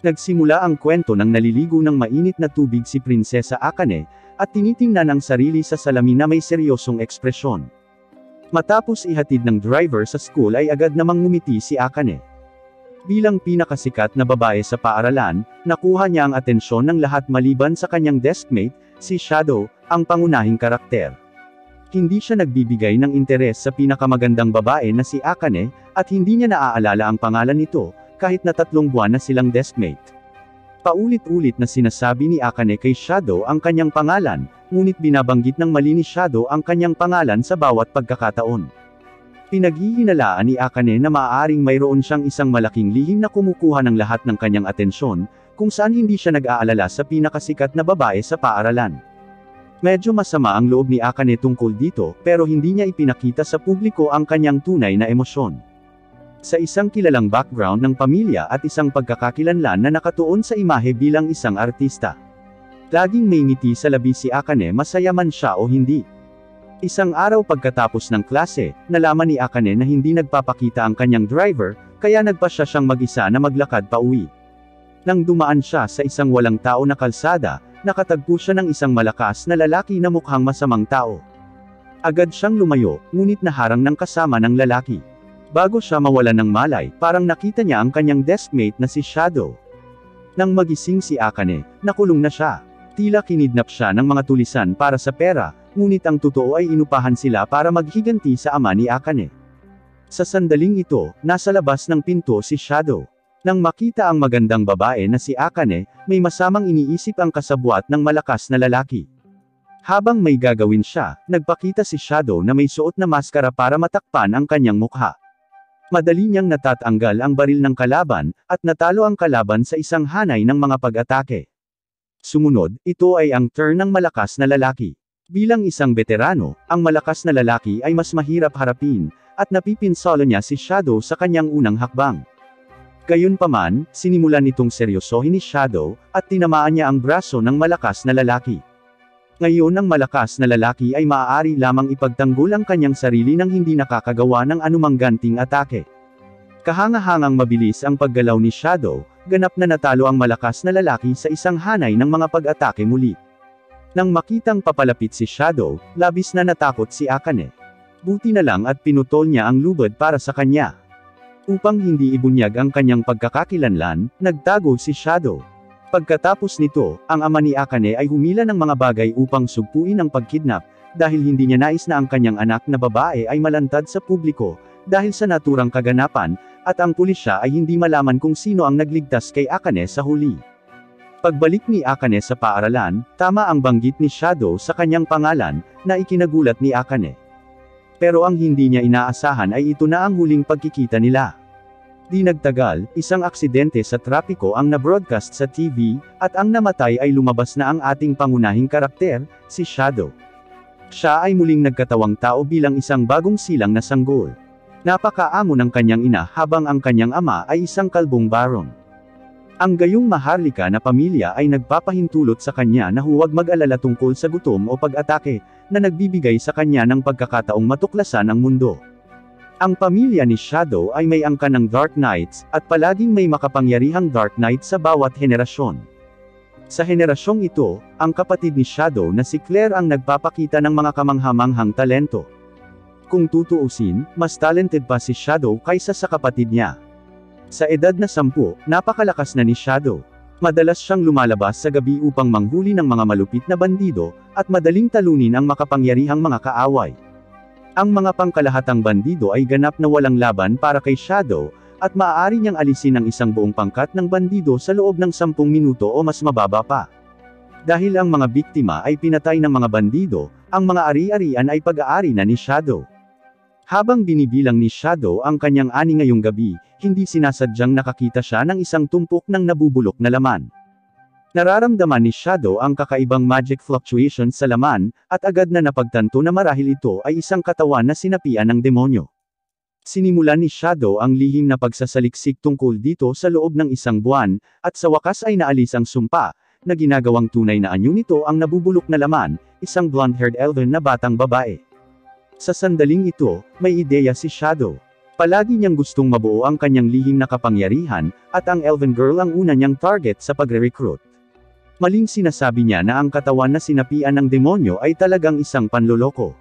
Nagsimula ang kwento ng naliligo ng mainit na tubig si Prinsesa Akane, at tinitingnan ang sarili sa salamin na may seryosong ekspresyon. Matapos ihatid ng driver sa school ay agad namang ngumiti si Akane. Bilang pinakasikat na babae sa paaralan, nakuha niya ang atensyon ng lahat maliban sa kanyang deskmate, si Shadow, ang pangunahing karakter. Hindi siya nagbibigay ng interes sa pinakamagandang babae na si Akane, at hindi niya naaalala ang pangalan nito, kahit na 3 buwan na silang deskmate. Paulit-ulit na sinasabi ni Akane kay Shadow ang kanyang pangalan, ngunit binabanggit ng mali ni Shadow ang kanyang pangalan sa bawat pagkakataon. Pinaghihinalaan ni Akane na maaaring mayroon siyang isang malaking lihim na kumukuha ng lahat ng kanyang atensyon, kung saan hindi siya nag-aalala sa pinakasikat na babae sa paaralan. Medyo masama ang loob ni Akane tungkol dito, pero hindi niya ipinakita sa publiko ang kanyang tunay na emosyon. Sa isang kilalang background ng pamilya at isang pagkakakilanlan na nakatuon sa imahe bilang isang artista. Laging may ngiti sa labi si Akane masaya man siya o hindi. Isang araw pagkatapos ng klase, nalaman ni Akane na hindi nagpapakita ang kanyang driver, kaya nagpasya siyang mag-isa na maglakad pa uwi. Nang dumaan siya sa isang walang tao na kalsada, nakatagpo siya ng isang malakas na lalaki na mukhang masamang tao. Agad siyang lumayo, ngunit naharang ng kasama ng lalaki. Bago siya mawalan ng malay, parang nakita niya ang kanyang deskmate na si Shadow. Nang magising si Akane, nakulong na siya. Tila kinidnap siya ng mga tulisan para sa pera, ngunit ang totoo ay inupahan sila para maghiganti sa ama ni Akane. Sa sandaling ito, nasa labas ng pinto si Shadow. Nang makita ang magandang babae na si Akane, may masamang iniisip ang kasabwat ng malakas na lalaki. Habang may gagawin siya, nagpakita si Shadow na may suot na maskara para matakpan ang kanyang mukha. Madali niyang natatanggal ang baril ng kalaban, at natalo ang kalaban sa isang hanay ng mga pag-atake. Sumunod, ito ay ang turn ng malakas na lalaki. Bilang isang veterano, ang malakas na lalaki ay mas mahirap harapin, at napipinsalo niya si Shadow sa kanyang unang hakbang. Gayunpaman, sinimulan nitong seryosohin ni Shadow, at tinamaan niya ang braso ng malakas na lalaki. Ngayon ang malakas na lalaki ay maaari lamang ipagtanggol ang kanyang sarili nang hindi nakakagawa ng anumang ganting atake. Kahangahangang mabilis ang paggalaw ni Shadow, ganap na natalo ang malakas na lalaki sa isang hanay ng mga pag-atake muli. Nang makitang papalapit si Shadow, labis na natakot si Akane. Buti na lang at pinutol niya ang lubid para sa kanya. Upang hindi ibunyag ang kanyang pagkakakilanlan, nagtago si Shadow. Pagkatapos nito, ang ama ni Akane ay humila ng mga bagay upang sugpuin ang pagkidnap, dahil hindi niya nais na ang kanyang anak na babae ay malantad sa publiko, dahil sa naturang kaganapan, at ang pulisya ay hindi malaman kung sino ang nagligtas kay Akane sa huli. Pagbalik ni Akane sa paaralan, tama ang banggit ni Shadow sa kanyang pangalan, na ikinagulat ni Akane. Pero ang hindi niya inaasahan ay ito na ang huling pagkikita nila. Di nagtagal, isang aksidente sa trapiko ang na-broadcast sa TV, at ang namatay ay lumabas na ang ating pangunahing karakter, si Shadow. Siya ay muling nagkatawang tao bilang isang bagong silang na sanggol. Napakaamo ng kanyang ina habang ang kanyang ama ay isang kalbong baron. Ang gayong maharlika na pamilya ay nagpapahintulot sa kanya na huwag mag-alala tungkol sa gutom o pag-atake, na nagbibigay sa kanya ng pagkakataong matuklasan ang mundo. Ang pamilya ni Shadow ay may angkan ng Dark Knights, at palaging may makapangyarihang Dark Knight sa bawat henerasyon. Sa henerasyong ito, ang kapatid ni Shadow na si Claire ang nagpapakita ng mga kamanghamanghang talento. Kung tutuusin, mas talented pa si Shadow kaysa sa kapatid niya. Sa edad na 10, napakalakas na ni Shadow. Madalas siyang lumalabas sa gabi upang manghuli ng mga malupit na bandido, at madaling talunin ang makapangyarihang mga kaaway. Ang mga pangkalahatang bandido ay ganap na walang laban para kay Shadow, at maaari niyang alisin ang isang buong pangkat ng bandido sa loob ng 10 minuto o mas mababa pa. Dahil ang mga biktima ay pinatay ng mga bandido, ang mga ari-arian ay pag-aari na ni Shadow. Habang binibilang ni Shadow ang kanyang ani ngayong gabi, hindi sinasadyang nakakita siya ng isang tumpok ng nabubulok na laman. Nararamdaman ni Shadow ang kakaibang magic fluctuations sa laman, at agad na napagtanto na marahil ito ay isang katawan na sinapian ng demonyo. Sinimulan ni Shadow ang lihim na pagsasaliksik tungkol dito sa loob ng 1 buwan, at sa wakas ay naalis ang sumpa, na ginagawang tunay na anyo nito ang nabubulok na laman, isang blonde-haired elven na batang babae. Sa sandaling ito, may ideya si Shadow. Palagi niyang gustong mabuo ang kanyang lihim na kapangyarihan, at ang Elven Girl ang una niyang target sa pagre-recruit. Maling sinasabi niya na ang katawan na sinapian ng demonyo ay talagang isang panloloko.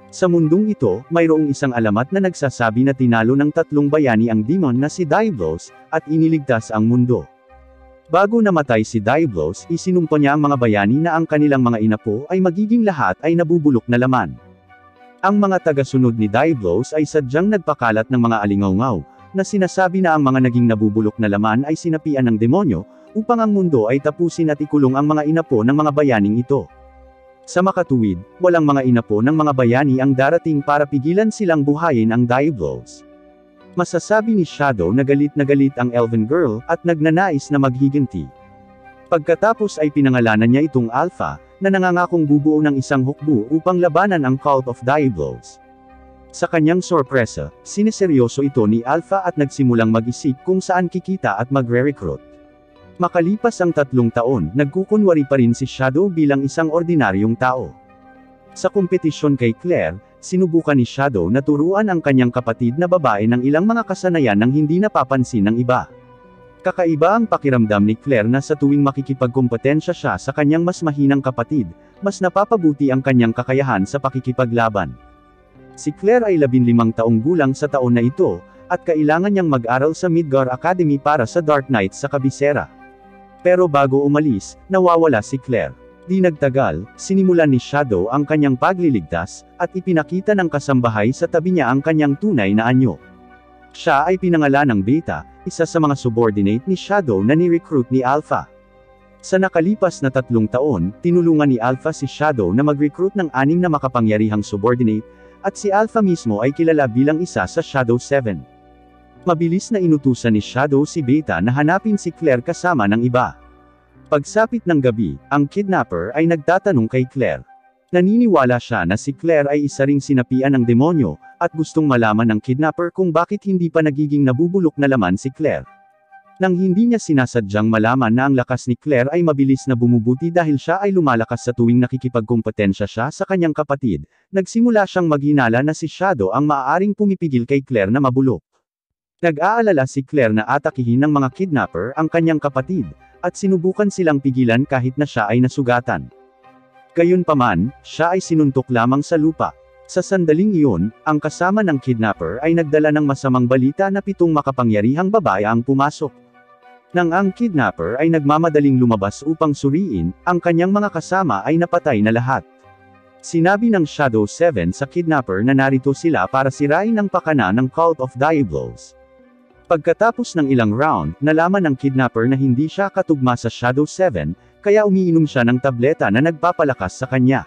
Sa mundong ito, mayroong isang alamat na nagsasabi na tinalo ng 3 bayani ang demon na si Diablos, at iniligtas ang mundo. Bago namatay si Diablos, isinumpa niya ang mga bayani na ang kanilang mga inapo ay magiging lahat ay nabubulok na laman. Ang mga tagasunod ni Diablos ay sadyang nagpakalat ng mga alingawngaw, na sinasabi na ang mga naging nabubulok na laman ay sinapian ng demonyo, upang ang mundo ay tapusin at ikulong ang mga inapo ng mga bayaning ito. Sa makatuwid, walang mga inapo ng mga bayani ang darating para pigilan silang buhayin ang Diablos. Masasabi ni Shadow na galit ang Elven Girl, at nagnanais na maghiganti. Pagkatapos ay pinangalanan niya itong Alpha, na nangangakong bubuo ng isang hukbo upang labanan ang Cult of Diablos. Sa kanyang sorpresa, sineseryoso ito ni Alpha at nagsimulang mag-isip kung saan kikita at magre-recruit. Makalipas ang 3 taon, nagkukunwari pa rin si Shadow bilang isang ordinaryong tao. Sa kompetisyon kay Claire, sinubukan ni Shadow na turuan ang kanyang kapatid na babae ng ilang mga kasanayan nang hindi napapansin ng iba. Kakaiba ang pakiramdam ni Claire na sa tuwing makikipagkompetensya siya sa kanyang mas mahinang kapatid, mas napapabuti ang kanyang kakayahan sa pakikipaglaban. Si Claire ay 15 taong gulang sa taon na ito, at kailangan niyang mag-aral sa Midgar Academy para sa Dark Knights sa kabisera. Pero bago umalis, nawawala si Claire. Di nagtagal, sinimulan ni Shadow ang kanyang pagliligtas, at ipinakita ng kasambahay sa tabi niya ang kanyang tunay na anyo. Siya ay pinangalan ng Beta, isa sa mga subordinate ni Shadow na ni-recruit ni Alpha. Sa nakalipas na 3 taon, tinulungan ni Alpha si Shadow na mag-recruit ng 6 na makapangyarihang subordinate, at si Alpha mismo ay kilala bilang isa sa Shadow 7. Mabilis na inutusan ni Shadow si Beta na hanapin si Claire kasama ng iba. Pagsapit ng gabi, ang kidnapper ay nagtatanong kay Claire. Naniniwala siya na si Claire ay isa ring sinapian ng demonyo, at gustong malaman ng kidnapper kung bakit hindi pa nagiging nabubulok na laman si Claire. Nang hindi niya sinasadyang malaman na ang lakas ni Claire ay mabilis na bumubuti dahil siya ay lumalakas sa tuwing nakikipagkompetensya siya sa kanyang kapatid, nagsimula siyang maghinala na si Shadow ang maaaring pumipigil kay Claire na mabulok. Nag-aalala si Claire na atakihin ng mga kidnapper ang kanyang kapatid, at sinubukan silang pigilan kahit na siya ay nasugatan. Gayunpaman, siya ay sinuntok lamang sa lupa. Sa sandaling iyon, ang kasama ng kidnapper ay nagdala ng masamang balita na 7 makapangyarihang babae ang pumasok. Nang ang kidnapper ay nagmamadaling lumabas upang suriin, ang kanyang mga kasama ay napatay na lahat. Sinabi ng Shadow 7 sa kidnapper na narito sila para sirain ang pakana ng Cult of Diablos. Pagkatapos ng ilang round, nalaman ng kidnapper na hindi siya katugma sa Shadow 7, kaya umiinom siya ng tableta na nagpapalakas sa kanya.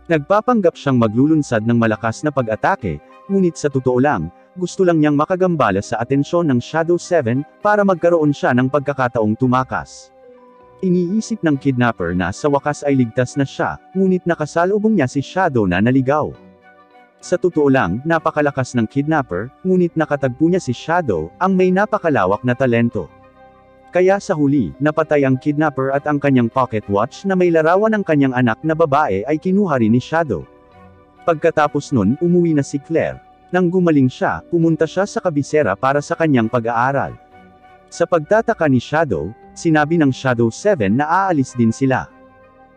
Nagpapanggap siyang maglulunsad ng malakas na pag-atake, ngunit sa totoo lang, gusto lang niyang makagambala sa atensyon ng Shadow 7, para magkaroon siya ng pagkakataong tumakas. Iniisip ng kidnapper na sa wakas ay ligtas na siya, ngunit nakasalubong niya si Shadow na naligaw. Sa totoo lang, napakalakas ng kidnapper, ngunit nakatagpo niya si Shadow, ang may napakalawak na talento. Kaya sa huli, napatay ang kidnapper at ang kanyang pocket watch na may larawan ng kanyang anak na babae ay kinuha rin ni Shadow. Pagkatapos nun, umuwi na si Claire. Nang gumaling siya, pumunta siya sa kabisera para sa kanyang pag-aaral. Sa pagtataka ni Shadow, sinabi ng Shadow 7 na aalis din sila.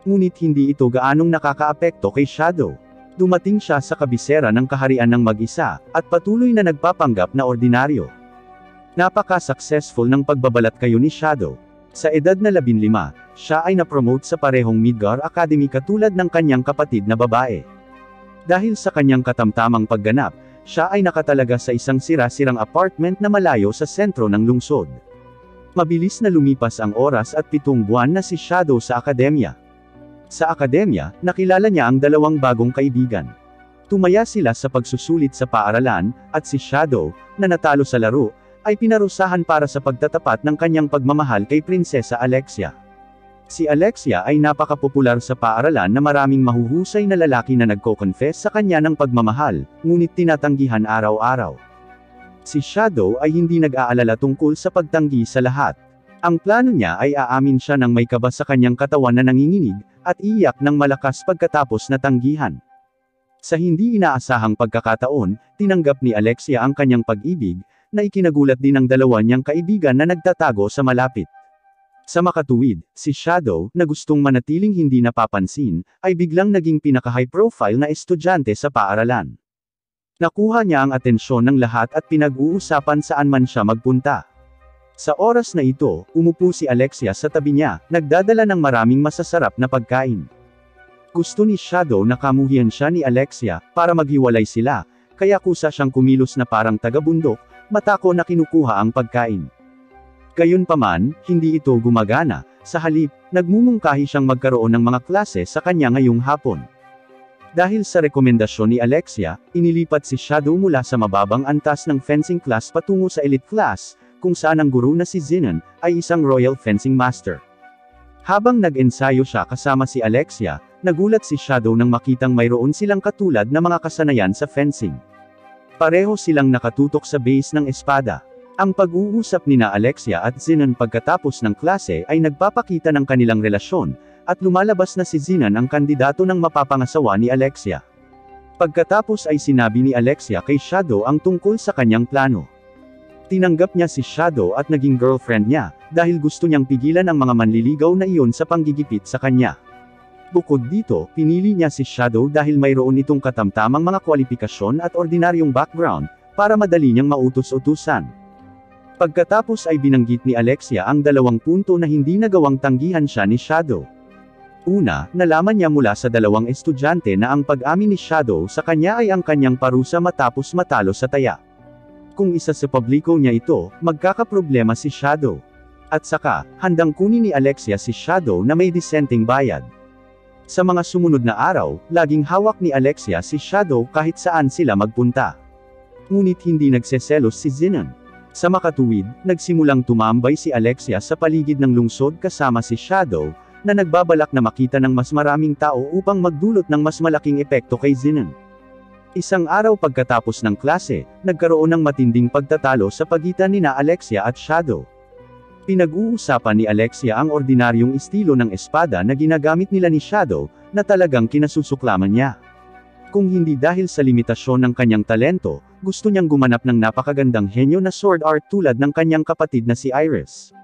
Ngunit hindi ito gaanong nakakaapekto kay Shadow. Dumating siya sa kabisera ng kaharian ng mag-isa, at patuloy na nagpapanggap na ordinaryo. Napaka-successful ng pagbabalat kayo ni Shadow. Sa edad na 15, siya ay na-promote sa parehong Midgar Academy katulad ng kanyang kapatid na babae. Dahil sa kanyang katamtamang pagganap, siya ay nakatalaga sa isang sira-sirang apartment na malayo sa sentro ng lungsod. Mabilis na lumipas ang oras at 7 buwan na si Shadow sa akademya. Sa akademya, nakilala niya ang 2 bagong kaibigan. Tumaya sila sa pagsusulit sa paaralan, at si Shadow, na natalo sa laro, ay pinarusahan para sa pagtatapat ng kanyang pagmamahal kay Prinsesa Alexia. Si Alexia ay napakapopular sa paaralan na maraming mahuhusay na lalaki na nagko-confess sa kanya ng pagmamahal, ngunit tinatanggihan araw-araw. Si Shadow ay hindi nag-aalala tungkol sa pagtanggi sa lahat. Ang plano niya ay aamin siya ng may kaba sa kanyang katawan na nanginginig, at iiyak ng malakas pagkatapos na tanggihan. Sa hindi inaasahang pagkakataon, tinanggap ni Alexia ang kanyang pag-ibig, na ikinagulat din ng dalawa niyang kaibigan na nagtatago sa malapit. Sa makatuwid, si Shadow, na gustong manatiling hindi napapansin, ay biglang naging pinaka-high profile na estudyante sa paaralan. Nakuha niya ang atensyon ng lahat at pinag-uusapan saan man siya magpunta. Sa oras na ito, umupo si Alexia sa tabi niya, nagdadala ng maraming masasarap na pagkain. Gusto ni Shadow na kamuhian siya ni Alexia, para maghiwalay sila, kaya kusa siyang kumilos na parang taga-bundok, matako na kinukuha ang pagkain. Gayunpaman, hindi ito gumagana, sa halip, nagmumungkahi siyang magkaroon ng mga klase sa kanya ngayong hapon. Dahil sa rekomendasyon ni Alexia, inilipat si Shadow mula sa mababang antas ng fencing class patungo sa elite class, kung saan ang guro na si Zenon, ay isang royal fencing master. Habang nag-ensayo siya kasama si Alexia, nagulat si Shadow nang makitang mayroon silang katulad na mga kasanayan sa fencing. Pareho silang nakatutok sa base ng espada. Ang pag-uusap nina Alexia at Zenon pagkatapos ng klase ay nagpapakita ng kanilang relasyon, at lumalabas na si Zenon ang kandidato ng mapapangasawa ni Alexia. Pagkatapos ay sinabi ni Alexia kay Shadow ang tungkol sa kanyang plano. Tinanggap niya si Shadow at naging girlfriend niya, dahil gusto niyang pigilan ang mga manliligaw na iyon sa panggigipit sa kanya. Bukod dito, pinili niya si Shadow dahil mayroon itong katamtamang mga kwalifikasyon at ordinaryong background, para madali niyang mautos-utusan. Pagkatapos ay binanggit ni Alexia ang 2 punto na hindi nagawang tanggihan siya ni Shadow. Una, nalaman niya mula sa 2 estudyante na ang pag-amin ni Shadow sa kanya ay ang kanyang parusa matapos matalo sa taya. Kung isa sa publiko niya ito, magkakaproblema si Shadow. At saka, handang kunin ni Alexia si Shadow na may dissenting bayad. Sa mga sumunod na araw, laging hawak ni Alexia si Shadow kahit saan sila magpunta. Ngunit hindi nagseselos si Zenon. Sa makatuwid, nagsimulang tumambay si Alexia sa paligid ng lungsod kasama si Shadow, na nagbabalak na makita ng mas maraming tao upang magdulot ng mas malaking epekto kay Zenon. Isang araw pagkatapos ng klase, nagkaroon ng matinding pagtatalo sa pagitan nina Alexia at Shadow. Pinag-uusapan ni Alexia ang ordinaryong estilo ng espada na ginagamit nila ni Shadow, na talagang kinasusuklaman niya. Kung hindi dahil sa limitasyon ng kanyang talento, gusto niyang gumanap ng napakagandang henyo na sword art tulad ng kanyang kapatid na si Iris.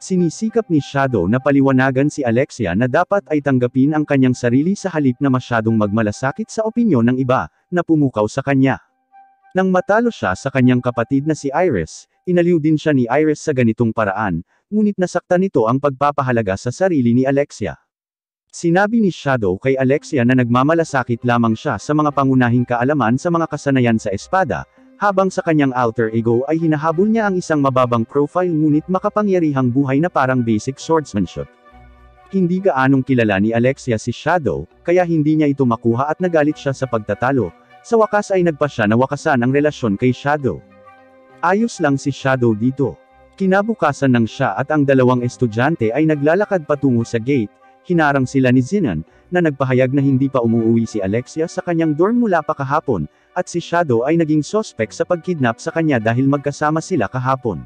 Sinisikap ni Shadow na paliwanagan si Alexia na dapat ay tanggapin ang kanyang sarili sa halip na masyadong magmalasakit sa opinyon ng iba, na pumukaw sa kanya. Nang matalo siya sa kanyang kapatid na si Iris, inaliw din siya ni Iris sa ganitong paraan, ngunit nasaktan nito ang pagpapahalaga sa sarili ni Alexia. Sinabi ni Shadow kay Alexia na nagmamalasakit lamang siya sa mga pangunahing kaalaman sa mga kasanayan sa espada, habang sa kanyang alter ego ay hinahabol niya ang isang mababang profile ngunit makapangyarihang buhay na parang basic swordsmanship. Hindi gaanong kilala ni Alexia si Shadow, kaya hindi niya ito makuha at nagalit siya sa pagtatalo. Sa wakas ay nagpa siya na wakasan ang relasyon kay Shadow. Ayos lang si Shadow dito. Kinabukasan ng siya at ang 2 estudyante ay naglalakad patungo sa gate, hinarang sila ni Zenon, na nagpahayag na hindi pa umuwi si Alexia sa kanyang dorm mula pa kahapon, at si Shadow ay naging sospek sa pagkidnap sa kanya dahil magkasama sila kahapon.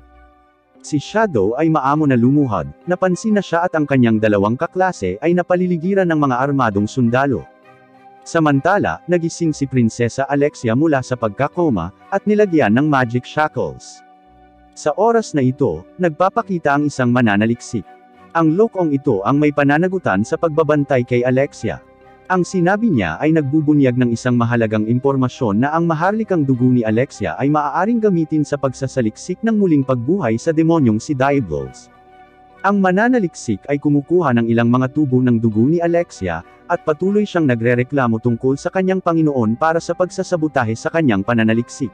Si Shadow ay maamo na lumuhad, napansin na siya at ang kanyang 2 kaklase ay napaliligiran ng mga armadong sundalo. Samantala, nagising si Prinsesa Alexia mula sa pagkakoma, at nilagyan ng magic shackles. Sa oras na ito, nagpapakita ang isang mananaliksik. Ang lokong ito ang may pananagutan sa pagbabantay kay Alexia. Ang sinabi niya ay nagbubunyag ng isang mahalagang impormasyon na ang maharlikang dugo ni Alexia ay maaaring gamitin sa pagsasaliksik ng muling pagbuhay sa demonyong si Diablos. Ang mananaliksik ay kumukuha ng ilang mga tubo ng dugo ni Alexia, at patuloy siyang nagrereklamo tungkol sa kanyang Panginoon para sa pagsasabutahe sa kanyang pananaliksik.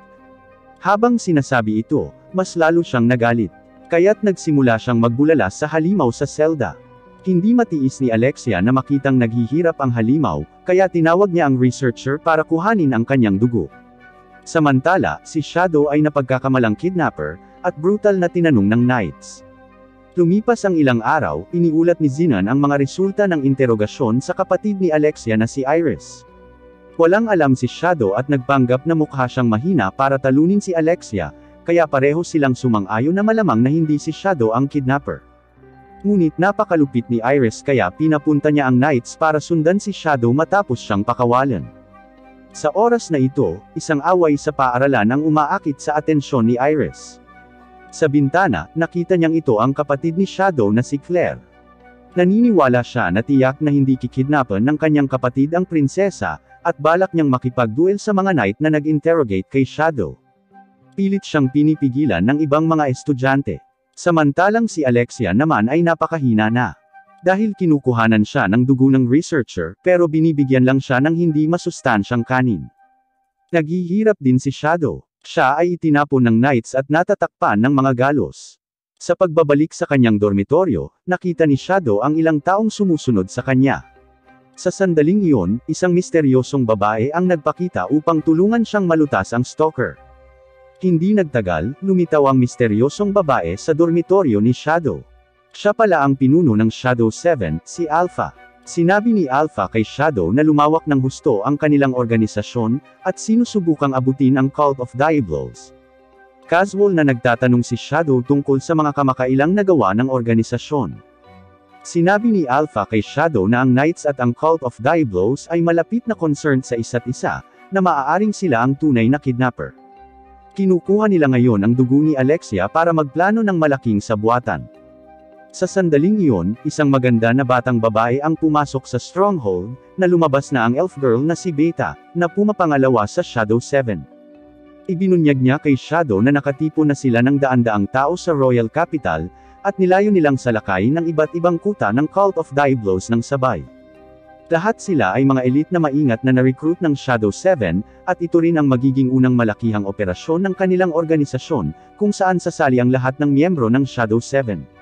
Habang sinasabi ito, mas lalo siyang nagalit. Kaya't nagsimula siyang magbulala sa halimaw sa selda. Hindi matiis ni Alexia na makitang naghihirap ang halimaw, kaya tinawag niya ang researcher para kuhanin ang kanyang dugo. Samantala, si Shadow ay napagkakamalang kidnapper, at brutal na tinanong ng knights. Lumipas ang ilang araw, iniulat ni Zenon ang mga resulta ng interogasyon sa kapatid ni Alexia na si Iris. Walang alam si Shadow at nagpanggap na mukha siyang mahina para talunin si Alexia, kaya pareho silang sumang-ayon na malamang na hindi si Shadow ang kidnapper. Ngunit napakalupit ni Iris kaya pinapunta niya ang knights para sundan si Shadow matapos siyang pakawalan. Sa oras na ito, isang away sa paaralan ang umaakit sa atensyon ni Iris. Sa bintana, nakita niyang ito ang kapatid ni Shadow na si Claire. Naniniwala siya na tiyak na hindi kikidnapan ng kanyang kapatid ang prinsesa, at balak niyang makipagduel sa mga knight na nag-interrogate kay Shadow. Pilit siyang pinipigilan ng ibang mga estudyante. Samantalang si Alexia naman ay napakahina na. Dahil kinukuhanan siya ng dugo ng researcher, pero binibigyan lang siya ng hindi masustansyang kanin. Naghihirap din si Shadow. Siya ay itinapon ng knights at natatakpan ng mga galos. Sa pagbabalik sa kanyang dormitoryo, nakita ni Shadow ang ilang taong sumusunod sa kanya. Sa sandaling iyon, isang misteryosong babae ang nagpakita upang tulungan siyang malutas ang stalker. Hindi nagtagal, lumitaw ang misteryosong babae sa dormitoryo ni Shadow. Siya pala ang pinuno ng Shadow 7, si Alpha. Sinabi ni Alpha kay Shadow na lumawak ng husto ang kanilang organisasyon, at sinusubukang abutin ang Cult of Diablos. Casual na nagtatanong si Shadow tungkol sa mga kamakailang nagawa ng organisasyon. Sinabi ni Alpha kay Shadow na ang Knights at ang Cult of Diablos ay malapit na concerned sa isa't isa, na maaaring sila ang tunay na kidnapper. Kinukuha nila ngayon ang dugo ni Alexia para magplano ng malaking sabuatan. Sa sandaling iyon, isang maganda na batang babae ang pumasok sa stronghold, na lumabas na ang elf girl na si Beta, na pumapangalawa sa Shadow 7. Ibinunyag niya kay Shadow na nakatipo na sila ng daan-daang tao sa Royal Capital, at nilayo nilang salakay ng iba't ibang kuta ng Cult of Diablos ng sabay. Lahat sila ay mga elite na maingat na na-recruit ng Shadow 7, at ito rin ang magiging unang malakihang operasyon ng kanilang organisasyon, kung saan sasali ang lahat ng miyembro ng Shadow 7.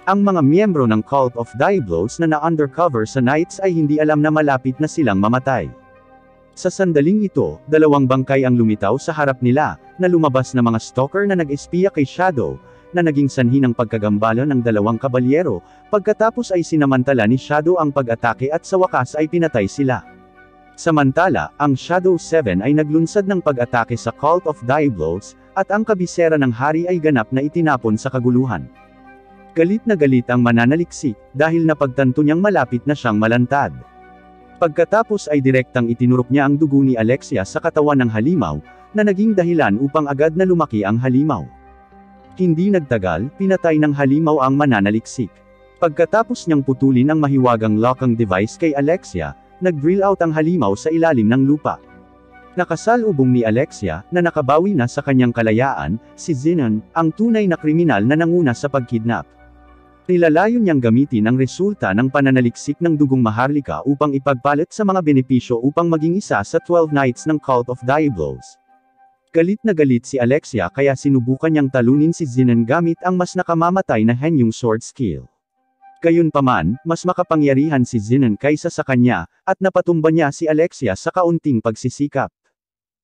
Ang mga miyembro ng Cult of Diablos na na-undercover sa Knights ay hindi alam na malapit na silang mamatay. Sa sandaling ito, dalawang bangkay ang lumitaw sa harap nila, na lumabas na mga stalker na nag-espiya kay Shadow, na naging sanhi ng pagkagambala ng dalawang kabalyero, pagkatapos ay sinamantala ni Shadow ang pag-atake at sa wakas ay pinatay sila. Samantala, ang Shadow 7 ay naglunsad ng pag-atake sa Cult of Diablos, at ang kabisera ng hari ay ganap na itinapon sa kaguluhan. Galit na galit ang mananaliksik, dahil napagtanto niyang malapit na siyang malantad. Pagkatapos ay direktang itinurok niya ang dugo ni Alexia sa katawan ng halimaw, na naging dahilan upang agad na lumaki ang halimaw. Hindi nagtagal, pinatay ng halimaw ang mananaliksik. Pagkatapos niyang putulin ang mahiwagang locking device kay Alexia, nag-drill out ang halimaw sa ilalim ng lupa. Nakasalubong ni Alexia, na nakabawi na sa kanyang kalayaan, si Zenon, ang tunay na kriminal na nanguna sa pagkidnap. Nilalayon niyang gamitin ang resulta ng pananaliksik ng dugong Maharlika upang ipagpalit sa mga benepisyo upang maging isa sa 12 Knights ng Cult of Diablos. Galit na galit si Alexia kaya sinubukan niyang talunin si Zenon gamit ang mas nakamamatay na Henyong sword skill. Gayunpaman, mas makapangyarihan si Zenon kaysa sa kanya, at napatumba niya si Alexia sa kaunting pagsisikap.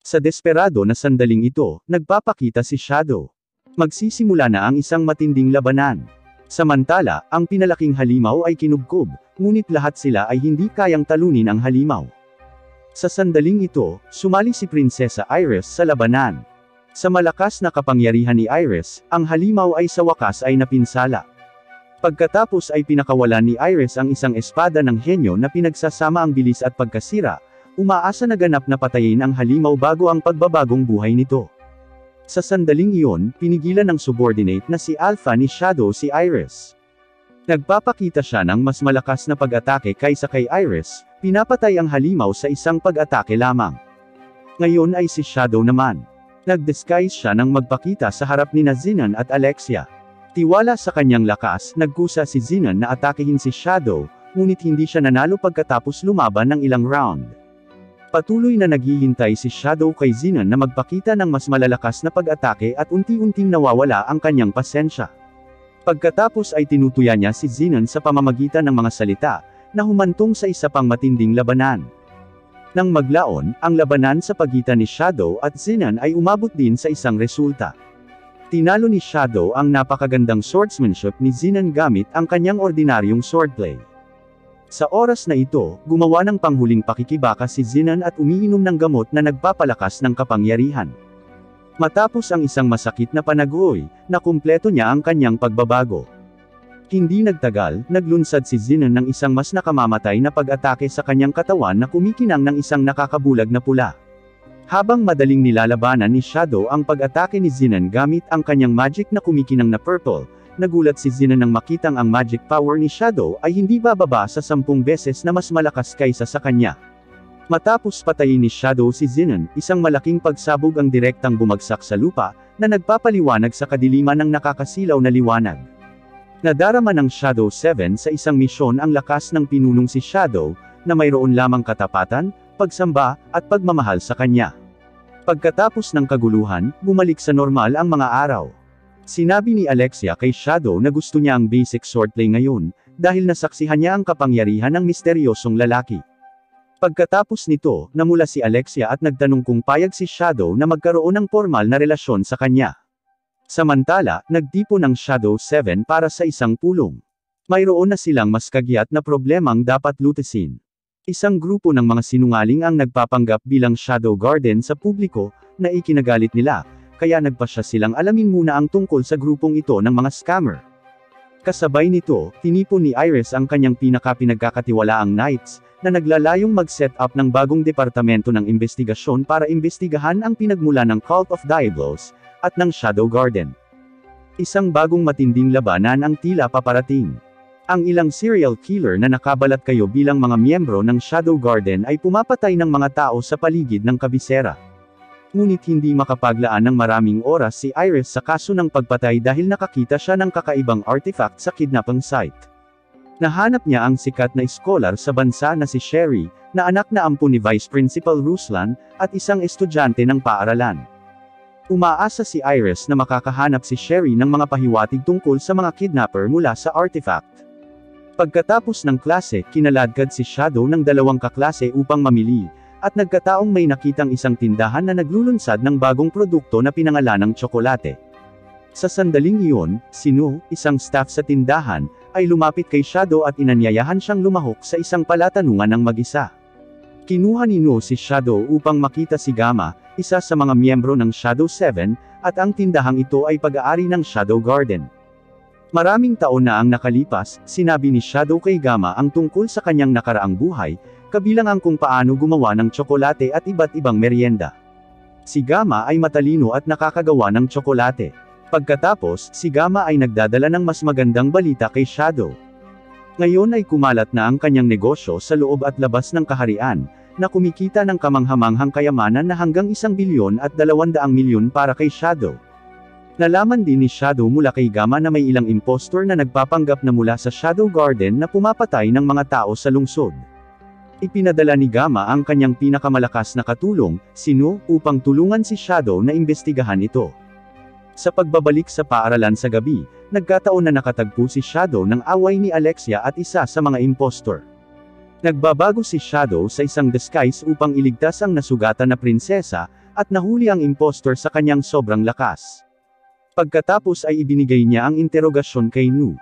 Sa desperado na sandaling ito, nagpapakita si Shadow. Magsisimula na ang isang matinding labanan. Samantala, ang pinalaking halimaw ay kinubkob, ngunit lahat sila ay hindi kayang talunin ang halimaw. Sa sandaling ito, sumali si Prinsesa Iris sa labanan. Sa malakas na kapangyarihan ni Iris, ang halimaw ay sa wakas ay napinsala. Pagkatapos ay pinakawalan ni Iris ang isang espada ng henyo na pinagsasama ang bilis at pagkasira, umaasa na ganap na patayin ang halimaw bago ang pagbabagong buhay nito. Sa sandaling iyon, pinigilan ng subordinate na si Alpha ni Shadow si Iris. Nagpapakita siya ng mas malakas na pag-atake kaysa kay Iris, pinapatay ang halimaw sa isang pag-atake lamang. Ngayon ay si Shadow naman. Nag-disguise siya nang magpakita sa harap ni Zenon at Alexia. Tiwala sa kanyang lakas, nagkusa si Zenon na atakehin si Shadow, ngunit hindi siya nanalo pagkatapos lumaban ng ilang round. Patuloy na naghihintay si Shadow kay Zenon na magpakita ng mas malalakas na pag-atake at unti-unting nawawala ang kanyang pasensya. Pagkatapos ay tinutuya niya si Zenon sa pamamagitan ng mga salita, na humantong sa isa pang matinding labanan. Nang maglaon, ang labanan sa pagitan ni Shadow at Zenon ay umabot din sa isang resulta. Tinalo ni Shadow ang napakagandang swordsmanship ni Zenon gamit ang kanyang ordinaryong swordplay. Sa oras na ito, gumawa ng panghuling pakikibaka si Zenon at umiinom ng gamot na nagpapalakas ng kapangyarihan. Matapos ang isang masakit na panagoy, nakumpleto niya ang kanyang pagbabago. Hindi nagtagal, naglunsad si Zenon ng isang mas nakamamatay na pag-atake sa kanyang katawan na kumikinang ng isang nakakabulag na pula. Habang madaling nilalabanan ni Shadow ang pag-atake ni Zenon gamit ang kanyang magic na kumikinang na purple, nagulat si Zenon nang makitang ang magic power ni Shadow ay hindi bababa sa 10 beses na mas malakas kaysa sa kanya. Matapos patayin ni Shadow si Zenon, isang malaking pagsabog ang direktang bumagsak sa lupa, na nagpapaliwanag sa kadiliman ng nakakasilaw na liwanag. Nadarama ng Shadow 7 sa isang misyon ang lakas ng pinunong si Shadow, na mayroon lamang katapatan, pagsamba, at pagmamahal sa kanya. Pagkatapos ng kaguluhan, bumalik sa normal ang mga araw. Sinabi ni Alexia kay Shadow na gusto niya ang basic swordplay ngayon, dahil nasaksihan niya ang kapangyarihan ng misteryosong lalaki. Pagkatapos nito, namula si Alexia at nagtanong kung payag si Shadow na magkaroon ng formal na relasyon sa kanya. Samantala, nagtipon ng Shadow 7 para sa isang pulong. Mayroon na silang mas kagyat na problemang dapat lutasin. Isang grupo ng mga sinungaling ang nagpapanggap bilang Shadow Garden sa publiko, na ikinagalit nila, kaya nagpasya silang alamin muna ang tungkol sa grupong ito ng mga scammer. Kasabay nito, tinipon ni Iris ang kanyang pinagkakatiwalaang knights, na naglalayong mag-set up ng bagong departamento ng investigasyon para imbestigahan ang pinagmula ng Cult of Diablos, at ng Shadow Garden. Isang bagong matinding labanan ang tila paparating. Ang ilang serial killer na nakabalat kayo bilang mga miyembro ng Shadow Garden ay pumapatay ng mga tao sa paligid ng kabisera. Ngunit hindi makapaglaan ng maraming oras si Iris sa kaso ng pagpatay dahil nakakita siya ng kakaibang artifact sa kidnapping site. Nahanap niya ang sikat na scholar sa bansa na si Sherry, na anak na ampon ni Vice Principal Ruslan, at isang estudyante ng paaralan. Umaasa si Iris na makakahanap si Sherry ng mga pahiwatig tungkol sa mga kidnapper mula sa artifact. Pagkatapos ng klase, kinaladkad si Shadow ng 2 kaklase upang mamili, at nagkataong may nakitang isang tindahan na naglulunsad ng bagong produkto na pinangalanang tsokolate. Sa sandaling iyon, si Nu, isang staff sa tindahan, ay lumapit kay Shadow at inanyayahan siyang lumahok sa isang palatanungan ng mag-isa. Kinuha ni Nu si Shadow upang makita si Gamma, isa sa mga miyembro ng Shadow 7, at ang tindahang ito ay pag-aari ng Shadow Garden. Maraming taon na ang nakalipas, sinabi ni Shadow kay Gamma ang tungkol sa kanyang nakaraang buhay, kabilang ang kung paano gumawa ng tsokolate at iba't ibang merienda. Si Gamma ay matalino at nakakagawa ng tsokolate. Pagkatapos, si Gamma ay nagdadala ng mas magandang balita kay Shadow. Ngayon ay kumalat na ang kanyang negosyo sa loob at labas ng kaharian, na kumikita ng kamanghamanghang kayamanan na hanggang 1 bilyon at 200 milyon para kay Shadow. Nalaman din ni Shadow mula kay Gamma na may ilang impostor na nagpapanggap na mula sa Shadow Garden na pumapatay ng mga tao sa lungsod. Ipinadala ni Gamma ang kanyang pinakamalakas na katulong, si Nu, upang tulungan si Shadow na imbestigahan ito. Sa pagbabalik sa paaralan sa gabi, nagkataon na nakatagpo si Shadow ng away ni Alexia at isa sa mga impostor. Nagbabago si Shadow sa isang disguise upang iligtas ang nasugatan na prinsesa, at nahuli ang impostor sa kanyang sobrang lakas. Pagkatapos ay ibinigay niya ang interogasyon kay Nu.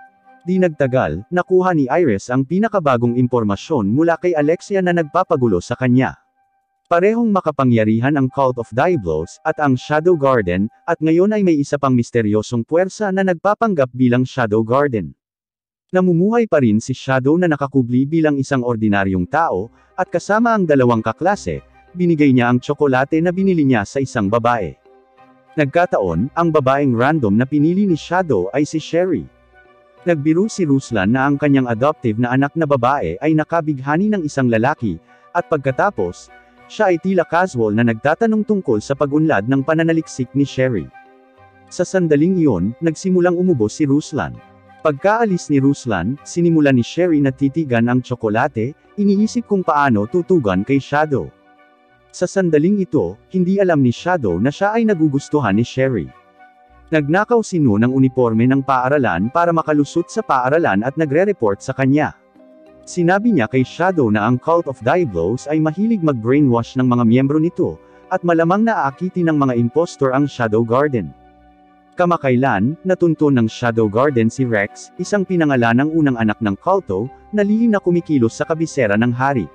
Di nagtagal, nakuha ni Iris ang pinakabagong impormasyon mula kay Alexia na nagpapagulo sa kanya. Parehong makapangyarihan ang Cult of Diablos, at ang Shadow Garden, at ngayon ay may isa pang misteryosong puwersa na nagpapanggap bilang Shadow Garden. Namumuhay pa rin si Shadow na nakakubli bilang isang ordinaryong tao, at kasama ang 2 kaklase, binigay niya ang tsokolate na binili niya sa isang babae. Nagkataon, ang babaeng random na pinili ni Shadow ay si Sherry. Nagbiro si Ruslan na ang kanyang adoptive na anak na babae ay nakabighani ng isang lalaki, at pagkatapos, siya ay tila casual na nagtatanong tungkol sa pag-unlad ng pananaliksik ni Sherry. Sa sandaling iyon, nagsimulang umubo si Ruslan. Pagkaalis ni Ruslan, sinimulan ni Sherry na titigan ang tsokolate, iniisip kung paano tutugan kay Shadow. Sa sandaling ito, hindi alam ni Shadow na siya ay nagugustuhan ni Sherry. Nagnakaw si Nu ng uniforme ng paaralan para makalusot sa paaralan at nagre-report sa kanya. Sinabi niya kay Shadow na ang Cult of Diablos ay mahilig mag-brainwash ng mga miyembro nito, at malamang naaakitin ng mga impostor ang Shadow Garden. Kamakailan, natuntun ng Shadow Garden si Rex, isang pinangalanang unang anak ng kulto, na lihim na kumikilos sa kabisera ng hari.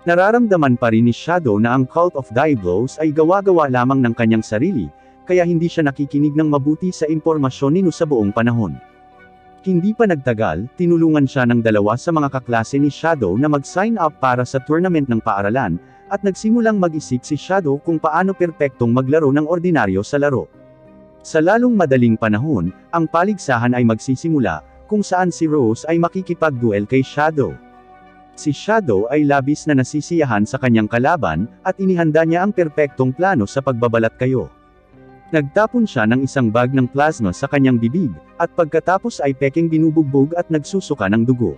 Nararamdaman pa rin ni Shadow na ang Cult of Diablos ay gawa-gawa lamang ng kanyang sarili, kaya hindi siya nakikinig ng mabuti sa impormasyon ni Nu sa buong panahon. Hindi pa nagtagal, tinulungan siya ng 2 sa mga kaklase ni Shadow na mag-sign up para sa tournament ng paaralan, at nagsimulang mag-isip si Shadow kung paano perpektong maglaro ng ordinaryo sa laro. Sa lalong madaling panahon, ang paligsahan ay magsisimula, kung saan si Rose ay makikipag-duel kay Shadow. Si Shadow ay labis na nasisiyahan sa kanyang kalaban, at inihanda niya ang perpektong plano sa pagbabalat kayo. Nagtapon siya ng isang bag ng plasma sa kanyang bibig, at pagkatapos ay peking binubugbog at nagsusuka ng dugo.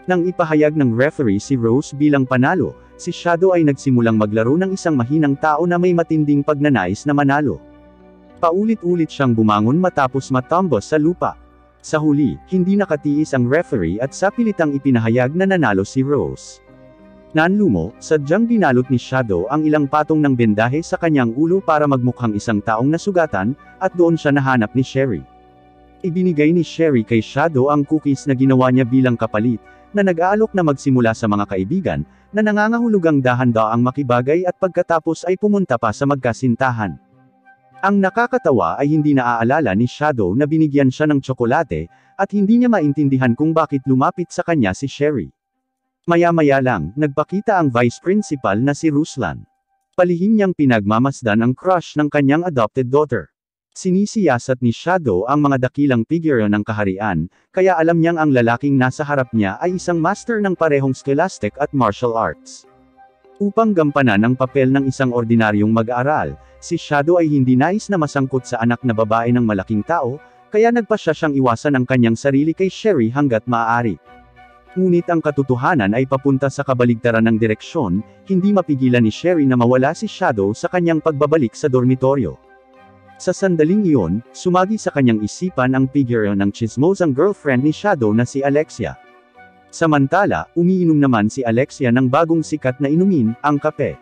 Nang ipahayag ng referee si Rose bilang panalo, si Shadow ay nagsimulang maglaro ng isang mahinang tao na may matinding pagnanais na manalo. Paulit-ulit siyang bumangon matapos matumbos sa lupa. Sa huli, hindi nakatiis ang referee at sapilitang ipinahayag na nanalo si Rose. Nanlumo, sadyang binalot ni Shadow ang ilang patong ng bendahe sa kanyang ulo para magmukhang isang taong nasugatan, at doon siya nahanap ni Sherry. Ibinigay ni Sherry kay Shadow ang cookies na ginawa niya bilang kapalit, na nag-aalok na magsimula sa mga kaibigan, na nangangahulugang dahan-daang makibagay at pagkatapos ay pumunta pa sa magkasintahan. Ang nakakatawa ay hindi naaalala ni Shadow na binigyan siya ng tsokolate, at hindi niya maintindihan kung bakit lumapit sa kanya si Sherry. Maya-maya lang, nagpakita ang vice principal na si Ruslan. Palihim niyang pinagmamasdan ang crush ng kanyang adopted daughter. Sinisiyasat ni Shadow ang mga dakilang figure ng kaharian, kaya alam niyang ang lalaking nasa harap niya ay isang master ng parehong scholastic at martial arts. Upang gampanan ang papel ng isang ordinaryong mag-aaral, si Shadow ay hindi nais na masangkot sa anak na babae ng malaking tao, kaya nagpasya siyang iwasan ang kanyang sarili kay Sherry hanggat maaari. Ngunit ang katotohanan ay papunta sa kabaligtaran ng direksyon, hindi mapigilan ni Sherry na mawala si Shadow sa kanyang pagbabalik sa dormitoryo. Sa sandaling iyon, sumagi sa kanyang isipan ang figure ng chismosang girlfriend ni Shadow na si Alexia. Samantala, umiinom naman si Alexia ng bagong sikat na inumin, ang kape.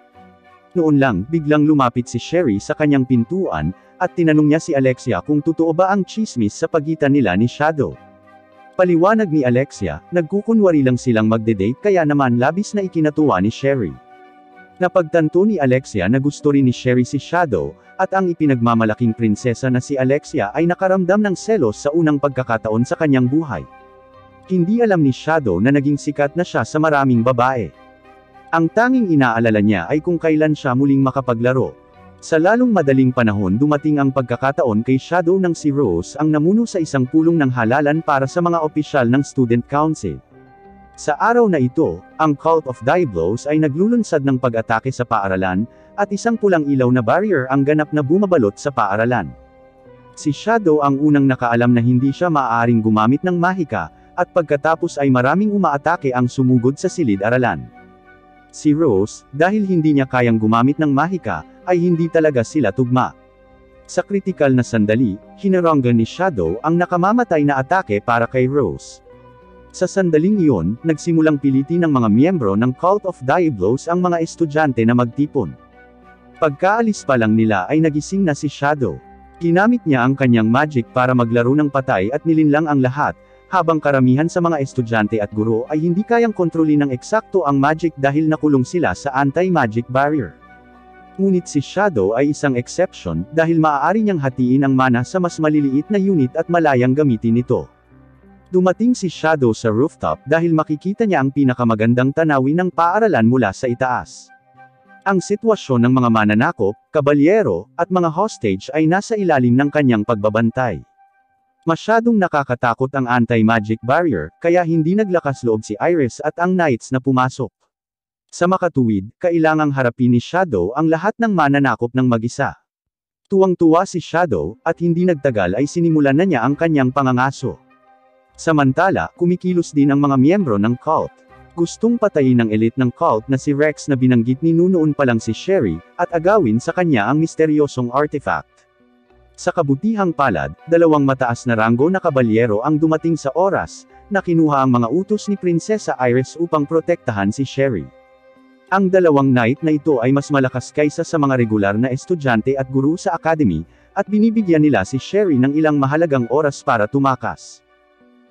Noon lang, biglang lumapit si Sherry sa kanyang pintuan, at tinanong niya si Alexia kung totoo ba ang chismis sa pagitan nila ni Shadow. Paliwanag ni Alexia, nagkukunwari lang silang magde-date kaya naman labis na ikinatuwa ni Sherry. Napagtanto ni Alexia na gusto rin ni Sherry si Shadow, at ang ipinagmamalaking prinsesa na si Alexia ay nakaramdam ng selos sa unang pagkakataon sa kanyang buhay. Hindi alam ni Shadow na naging sikat na siya sa maraming babae. Ang tanging inaalala niya ay kung kailan siya muling makapaglaro. Sa lalong madaling panahon dumating ang pagkakataon kay Shadow nang si Rose ang namuno sa isang pulong ng halalan para sa mga opisyal ng Student Council. Sa araw na ito, ang Cult of Diablos ay naglulunsad ng pag-atake sa paaralan, at isang pulang ilaw na barrier ang ganap na bumabalot sa paaralan. Si Shadow ang unang nakaalam na hindi siya maaaring gumamit ng mahika, at pagkatapos ay maraming umaatake ang sumugod sa silid-aralan. Si Rose, dahil hindi niya kayang gumamit ng mahika, ay hindi talaga sila tugma. Sa kritikal na sandali, hinaranggan ni Shadow ang nakamamatay na atake para kay Rose. Sa sandaling iyon, nagsimulang pilitin ng mga miyembro ng Cult of Diablos ang mga estudyante na magtipon. Pagkaalis pa lang nila ay nagising na si Shadow. Ginamit niya ang kanyang magic para maglaro ng patay at nilinlang ang lahat, habang karamihan sa mga estudyante at guro ay hindi kayang kontrolin ng eksakto ang magic dahil nakulong sila sa anti-magic barrier. Ngunit si Shadow ay isang exception, dahil maaari niyang hatiin ang mana sa mas maliliit na unit at malayang gamitin ito. Dumating si Shadow sa rooftop dahil makikita niya ang pinakamagandang tanawin ng paaralan mula sa itaas. Ang sitwasyon ng mga mananakop, kabalyero, at mga hostage ay nasa ilalim ng kanyang pagbabantay. Masyadong nakakatakot ang anti-magic barrier, kaya hindi naglakas loob si Iris at ang knights na pumasok. Sa makatuwid, kailangang harapin ni Shadow ang lahat ng mananakop ng mag-isa. Tuwang-tuwa si Shadow, at hindi nagtagal ay sinimulan na niya ang kanyang pangangaso. Samantala, kumikilos din ang mga miyembro ng cult. Gustong patayin ng elite ng cult na si Rex na binanggit ni noon pa lang si Sherry, at agawin sa kanya ang misteryosong artifact. Sa kabutihang palad, dalawang mataas na ranggo na kabalyero ang dumating sa oras, na kinuha ang mga utos ni Prinsesa Iris upang protektahan si Sherry. Ang dalawang knight na ito ay mas malakas kaysa sa mga regular na estudyante at guru sa academy, at binibigyan nila si Sherry ng ilang mahalagang oras para tumakas.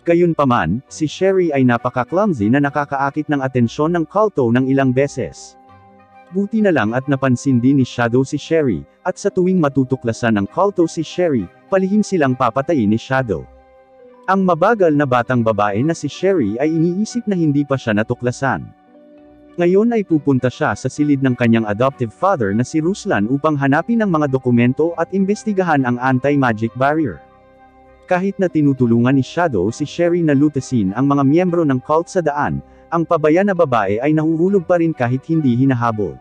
Gayunpaman, si Sherry ay napaka-clumsy na nakakaakit ng atensyon ng culto ng ilang beses. Buti na lang at napansin din ni Shadow si Sherry, at sa tuwing matutuklasan ng culto si Sherry, palihim silang papatayin ni Shadow. Ang mabagal na batang babae na si Sherry ay iniisip na hindi pa siya natuklasan. Ngayon ay pupunta siya sa silid ng kanyang adoptive father na si Ruslan upang hanapin ang mga dokumento at imbestigahan ang anti-magic barrier. Kahit na tinutulungan ni Shadow si Sherry na lutasin ang mga miyembro ng cult sa daan, ang pabaya na babae ay nahuhulog pa rin kahit hindi hinahabol.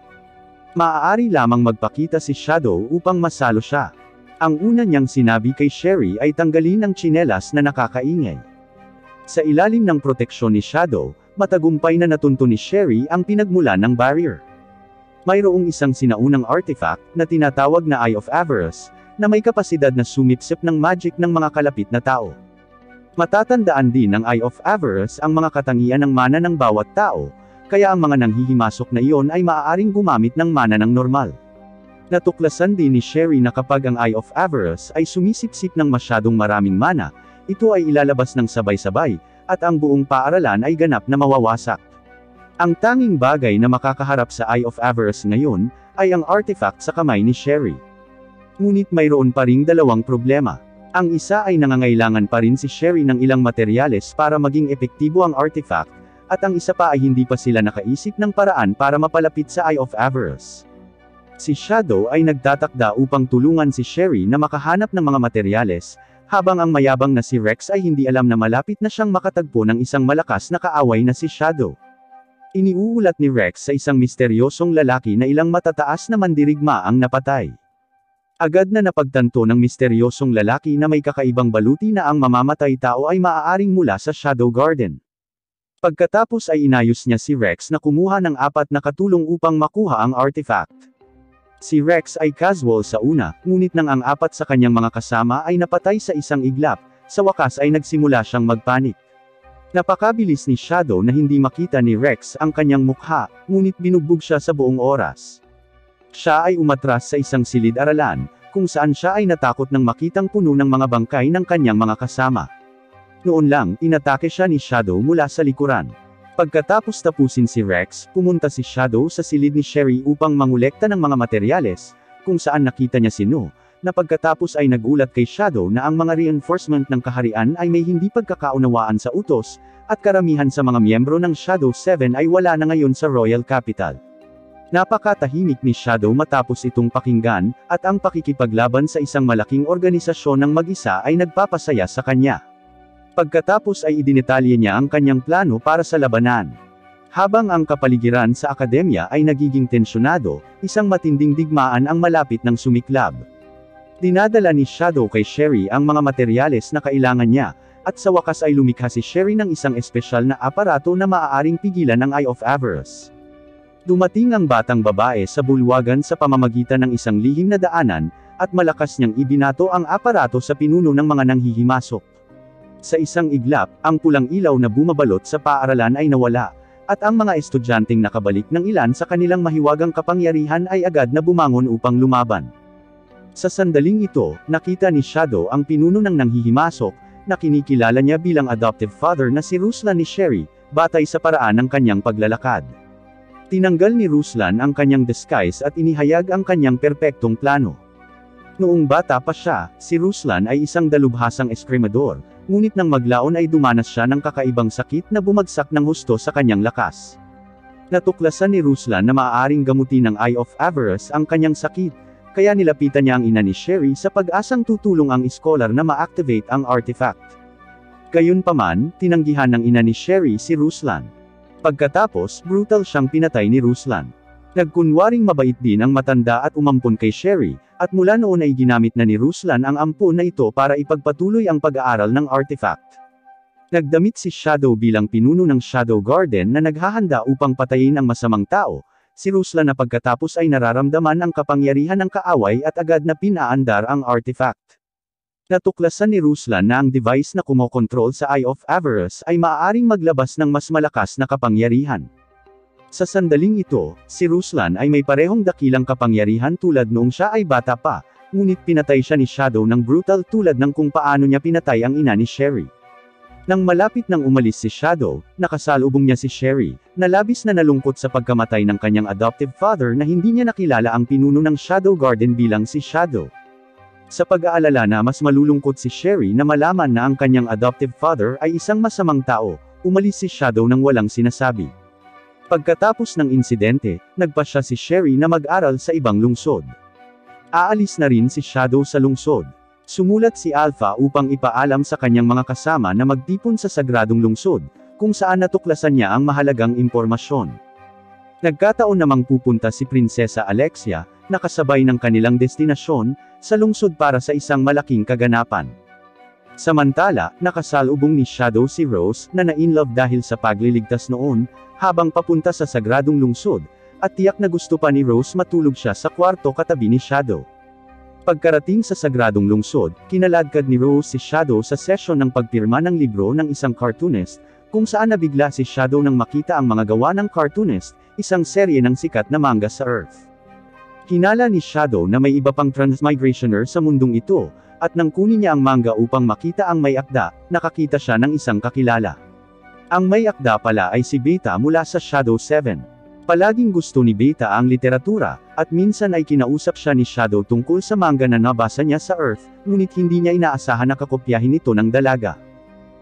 Maaari lamang magpakita si Shadow upang masalo siya. Ang una niyang sinabi kay Sherry ay tanggalin ang tsinelas na nakakaingay. Sa ilalim ng proteksyon ni Shadow, matagumpay na natunto ni Sherry ang pinagmulan ng barrier. Mayroong isang sinaunang artifact na tinatawag na Eye of Avarice, na may kapasidad na sumipsip ng magic ng mga kalapit na tao. Matatandaan din ng Eye of Avarice ang mga katangian ng mana ng bawat tao, kaya ang mga nanghihimasok na iyon ay maaaring gumamit ng mana ng normal. Natuklasan din ni Sherry na kapag ang Eye of Avarice ay sumisipsip ng masyadong maraming mana, ito ay ilalabas ng sabay-sabay, at ang buong paaralan ay ganap na mawawasak. Ang tanging bagay na makakaharap sa Eye of Avarice ngayon, ay ang artifact sa kamay ni Sherry. Ngunit mayroon pa ring dalawang problema. Ang isa ay nangangailangan pa rin si Sherry ng ilang materyales para maging epektibo ang artifact, at ang isa pa ay hindi pa sila nakaisip ng paraan para mapalapit sa Eye of Avarice. Si Shadow ay nagtatakda upang tulungan si Sherry na makahanap ng mga materyales, habang ang mayabang na si Rex ay hindi alam na malapit na siyang makatagpo ng isang malakas na kaaway na si Shadow. Iniuulat ni Rex sa isang misteryosong lalaki na ilang matataas na mandirigma ang napatay. Agad na napagtanto ng misteryosong lalaki na may kakaibang baluti na ang mamamatay tao ay maaaring mula sa Shadow Garden. Pagkatapos ay inayos niya si Rex na kumuha ng 4 na katulong upang makuha ang artifact. Si Rex ay casual sa una, ngunit nang ang 4 sa kanyang mga kasama ay napatay sa isang iglap, sa wakas ay nagsimula siyang magpanik. Napakabilis ni Shadow na hindi makita ni Rex ang kanyang mukha, ngunit binugbog siya sa buong oras. Siya ay umatras sa isang silid-aralan, kung saan siya ay natakot nang makitang puno ng mga bangkay ng kanyang mga kasama. Noon lang, inatake siya ni Shadow mula sa likuran. Pagkatapos tapusin si Rex, pumunta si Shadow sa silid ni Sherry upang mangolekta ng mga materyales, kung saan nakita niya si No, na pagkatapos ay nagulat kay Shadow na ang mga reinforcement ng kaharian ay may hindi pagkakaunawaan sa utos, at karamihan sa mga miyembro ng Shadow 7 ay wala na ngayon sa Royal Capital. Napakatahimik ni Shadow matapos itong pakinggan, at ang pakikipaglaban sa isang malaking organisasyon ng mag-isa ay nagpapasaya sa kanya. Pagkatapos ay idinetalye niya ang kanyang plano para sa labanan. Habang ang kapaligiran sa akademya ay nagiging tensyonado, isang matinding digmaan ang malapit ng sumiklab. Dinadala ni Shadow kay Sherry ang mga materyales na kailangan niya, at sa wakas ay lumikha si Sherry ng isang espesyal na aparato na maaaring pigilan ng Eye of Avarice. Dumating ang batang babae sa bulwagan sa pamamagitan ng isang lihim na daanan, at malakas niyang ibinato ang aparato sa pinuno ng mga nanghihimasok. Sa isang iglap, ang pulang ilaw na bumabalot sa paaralan ay nawala, at ang mga estudyanteng nakabalik ng ilan sa kanilang mahiwagang kapangyarihan ay agad na bumangon upang lumaban. Sa sandaling ito, nakita ni Shadow ang pinuno ng nanghihimasok, na kinikilala niya bilang adoptive father na si Ruslan ni Sherry, batay sa paraan ng kanyang paglalakad. Tinanggal ni Ruslan ang kanyang disguise at inihayag ang kanyang perpektong plano. Noong bata pa siya, si Ruslan ay isang dalubhasang eskrimador, ngunit nang maglaon ay dumanas siya ng kakaibang sakit na bumagsak ng husto sa kanyang lakas. Natuklasan ni Ruslan na maaaring gamutin ng Eye of Avarice ang kanyang sakit, kaya nilapitan niya ang ina ni Sherry sa pag-asang tutulong ang iskolar na ma-activate ang artifact. Gayunpaman, tinanggihan ng ina ni Sherry si Ruslan. Pagkatapos, brutal siyang pinatay ni Ruslan. Nagkunwaring mabait din ang matanda at umampon kay Sherry, at mula noon ay ginamit na ni Ruslan ang ampon na ito para ipagpatuloy ang pag-aaral ng artifact. Nagdamit si Shadow bilang pinuno ng Shadow Garden na naghahanda upang patayin ang masamang tao. Si Ruslan na pagkatapos ay nararamdaman ang kapangyarihan ng kaaway at agad na pinaandar ang artifact. Natuklasan ni Ruslan na ang device na kumokontrol sa Eye of Avarice ay maaaring maglabas ng mas malakas na kapangyarihan. Sa sandaling ito, si Ruslan ay may parehong dakilang kapangyarihan tulad noong siya ay bata pa, ngunit pinatay siya ni Shadow ng brutal tulad ng kung paano niya pinatay ang ina ni Sherry. Nang malapit nang umalis si Shadow, nakasalubong niya si Sherry, na labis na nalungkot sa pagkamatay ng kanyang adoptive father na hindi niya nakilala ang pinuno ng Shadow Garden bilang si Shadow. Sa pag-aalala na mas malulungkot si Sherry na malaman na ang kanyang adoptive father ay isang masamang tao, umalis si Shadow nang walang sinasabi. Pagkatapos ng insidente, nagpasya si Sherry na mag-aral sa ibang lungsod. Aalis na rin si Shadow sa lungsod. Sumulat si Alpha upang ipaalam sa kanyang mga kasama na magtipon sa sagradong lungsod, kung saan natuklasan niya ang mahalagang impormasyon. Nagkataon namang pupunta si Prinsesa Alexia, nakasabay ng kanilang destinasyon, sa lungsod para sa isang malaking kaganapan. Samantala, nakasalubong ni Shadow si Rose, na na-inlove dahil sa pagliligtas noon, habang papunta sa sagradong lungsod, at tiyak na gusto pa ni Rose matulog siya sa kwarto katabi ni Shadow. Pagkarating sa sagradong lungsod, kinaladkad ni Rose si Shadow sa sesyon ng pagpirma ng libro ng isang cartoonist, kung saan nabigla si Shadow nang makita ang mga gawa ng cartoonist, isang serye ng sikat na manga sa Earth. Hinala ni Shadow na may iba pang transmigrationer sa mundong ito, at nang kunin niya ang manga upang makita ang may akda, nakakita siya ng isang kakilala. Ang may akda pala ay si Beta mula sa Shadow 7. Palaging gusto ni Beta ang literatura, at minsan ay kinausap siya ni Shadow tungkol sa manga na nabasa niya sa Earth, ngunit hindi niya inaasahan na kakopyahin ito ng dalaga.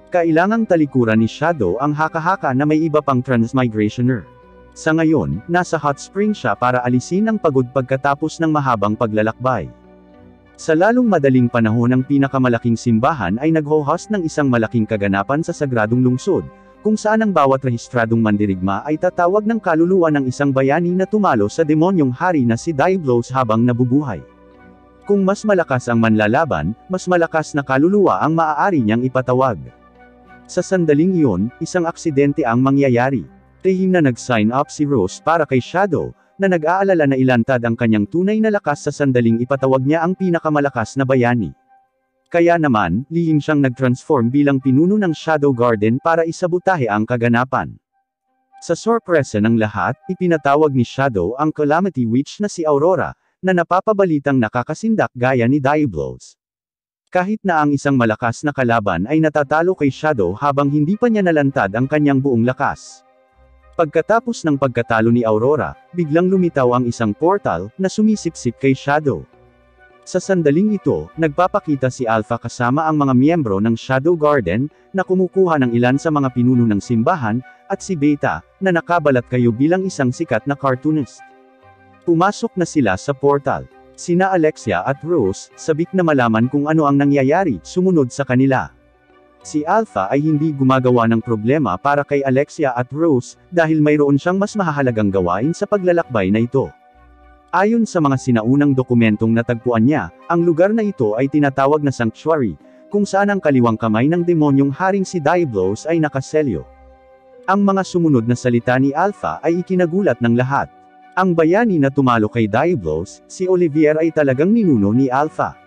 Kailangang talikuran ni Shadow ang haka-haka na may iba pang transmigrationer. Sa ngayon, nasa hot spring siya para alisin ang pagod pagkatapos ng mahabang paglalakbay. Sa lalong madaling panahon ang pinakamalaking simbahan ay nagho-host ng isang malaking kaganapan sa sagradong lungsod, kung saan ang bawat rehistradong mandirigma ay tatawag ng kaluluwa ng isang bayani na tumalo sa demonyong hari na si Diablos habang nabubuhay. Kung mas malakas ang manlalaban, mas malakas na kaluluwa ang maaari niyang ipatawag. Sa sandaling iyon, isang aksidente ang mangyayari. Tehim na nag-sign up si Rose para kay Shadow, na nag-aalala na ilantad ang kanyang tunay na lakas sa sandaling ipatawag niya ang pinakamalakas na bayani. Kaya naman, lihim siyang nag-transform bilang pinuno ng Shadow Garden para isabotahe ang kaganapan. Sa sorpresa ng lahat, ipinatawag ni Shadow ang Calamity Witch na si Aurora, na napapabalitang nakakasindak gaya ni Diablos. Kahit na ang isang malakas na kalaban ay natatalo kay Shadow habang hindi pa niya nalantad ang kanyang buong lakas. Pagkatapos ng pagkatalo ni Aurora, biglang lumitaw ang isang portal, na sumisipsip kay Shadow. Sa sandaling ito, nagpapakita si Alpha kasama ang mga miyembro ng Shadow Garden, na kumukuha ng ilan sa mga pinuno ng simbahan, at si Beta, na nakabalat kayo bilang isang sikat na cartoonist. Pumasok na sila sa portal. Sina Alexia at Rose, sabik na malaman kung ano ang nangyayari, sumunod sa kanila. Si Alpha ay hindi gumagawa ng problema para kay Alexia at Rose, dahil mayroon siyang mas mahahalagang gawain sa paglalakbay na ito. Ayon sa mga sinaunang dokumentong natagpuan niya, ang lugar na ito ay tinatawag na Sanctuary, kung saan ang kaliwang kamay ng demonyong haring si Diablos ay nakaselyo. Ang mga sumunod na salita ni Alpha ay ikinagulat ng lahat. Ang bayani na tumalo kay Diablos, si Olivier ay talagang ninuno ni Alpha.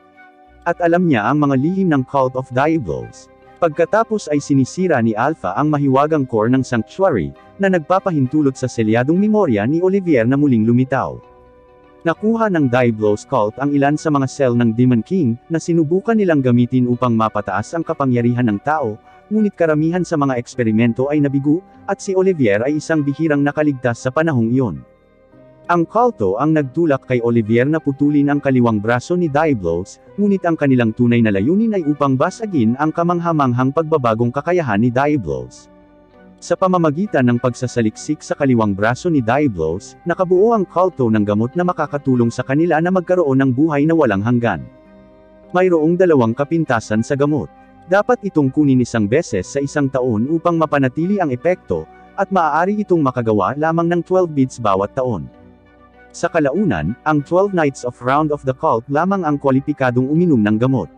At alam niya ang mga lihim ng Cult of Diablos. Pagkatapos ay sinisira ni Alpha ang mahiwagang core ng Sanctuary, na nagpapahintulot sa selyadong memorya ni Olivier na muling lumitaw. Nakuha ng Diablos Cult ang ilan sa mga cell ng Demon King, na sinubukan nilang gamitin upang mapataas ang kapangyarihan ng tao, ngunit karamihan sa mga eksperimento ay nabigo, at si Olivier ay isang bihirang nakaligtas sa panahong iyon. Ang kulto ang nagtulak kay Olivier na putulin ang kaliwang braso ni Diablos, ngunit ang kanilang tunay na layunin ay upang basagin ang kamanghamanghang pagbabagong kakayahan ni Diablos. Sa pamamagitan ng pagsasaliksik sa kaliwang braso ni Diablos, nakabuo ang kulto ng gamot na makakatulong sa kanila na magkaroon ng buhay na walang hanggan. Mayroong dalawang kapintasan sa gamot. Dapat itong kunin isang beses sa isang taon upang mapanatili ang epekto, at maaari itong makagawa lamang ng 12 beads bawat taon. Sa kalaunan, ang 12 Knights of Round of the Cult lamang ang kwalipikadong uminom ng gamot.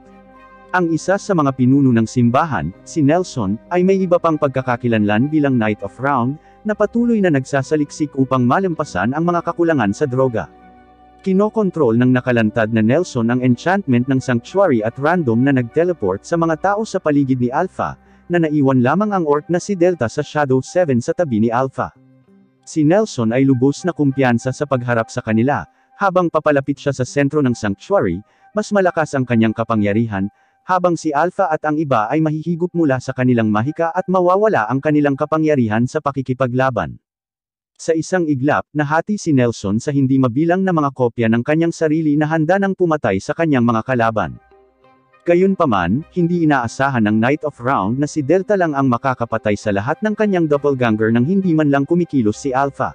Ang isa sa mga pinuno ng simbahan, si Nelson, ay may iba pang pagkakakilanlan bilang Knight of Round, na patuloy na nagsasaliksik upang malampasan ang mga kakulangan sa droga. Kinokontrol ng nakalantad na Nelson ang enchantment ng Sanctuary at random na nag-teleport sa mga tao sa paligid ni Alpha, na naiwan lamang ang orc na si Delta sa Shadow 7 sa tabi ni Alpha. Si Nelson ay lubos na kumpiyansa sa pagharap sa kanila, habang papalapit siya sa sentro ng Sanctuary, mas malakas ang kanyang kapangyarihan, habang si Alpha at ang iba ay mahihigop mula sa kanilang mahika at mawawala ang kanilang kapangyarihan sa pakikipaglaban. Sa isang iglap, nahati si Nelson sa hindi mabilang na mga kopya ng kanyang sarili na handa nang pumatay sa kanyang mga kalaban. Gayunpaman, hindi inaasahan ng Knight of Round na si Delta lang ang makakapatay sa lahat ng kanyang doppelganger nang hindi man lang kumikilos si Alpha.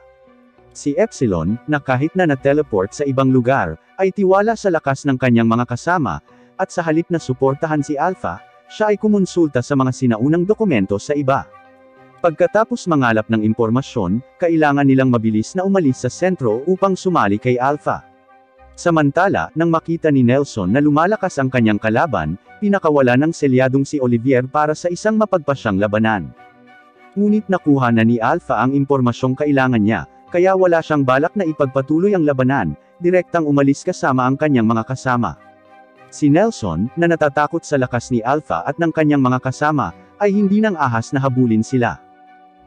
Si Epsilon, na kahit na na-teleport sa ibang lugar, ay tiwala sa lakas ng kanyang mga kasama, at sa halip na suportahan si Alpha, siya ay kumonsulta sa mga sinaunang dokumento sa iba. Pagkatapos mangalap ng impormasyon, kailangan nilang mabilis na umalis sa sentro upang sumali kay Alpha. Samantala, nang makita ni Nelson na lumalakas ang kanyang kalaban, pinakawala ng selyadong si Olivier para sa isang mapagpasyang labanan. Ngunit nakuha na ni Alpha ang impormasyong kailangan niya, kaya wala siyang balak na ipagpatuloy ang labanan, direktang umalis kasama ang kanyang mga kasama. Si Nelson, na natatakot sa lakas ni Alpha at ng kanyang mga kasama, ay hindi nang ahas na habulin sila.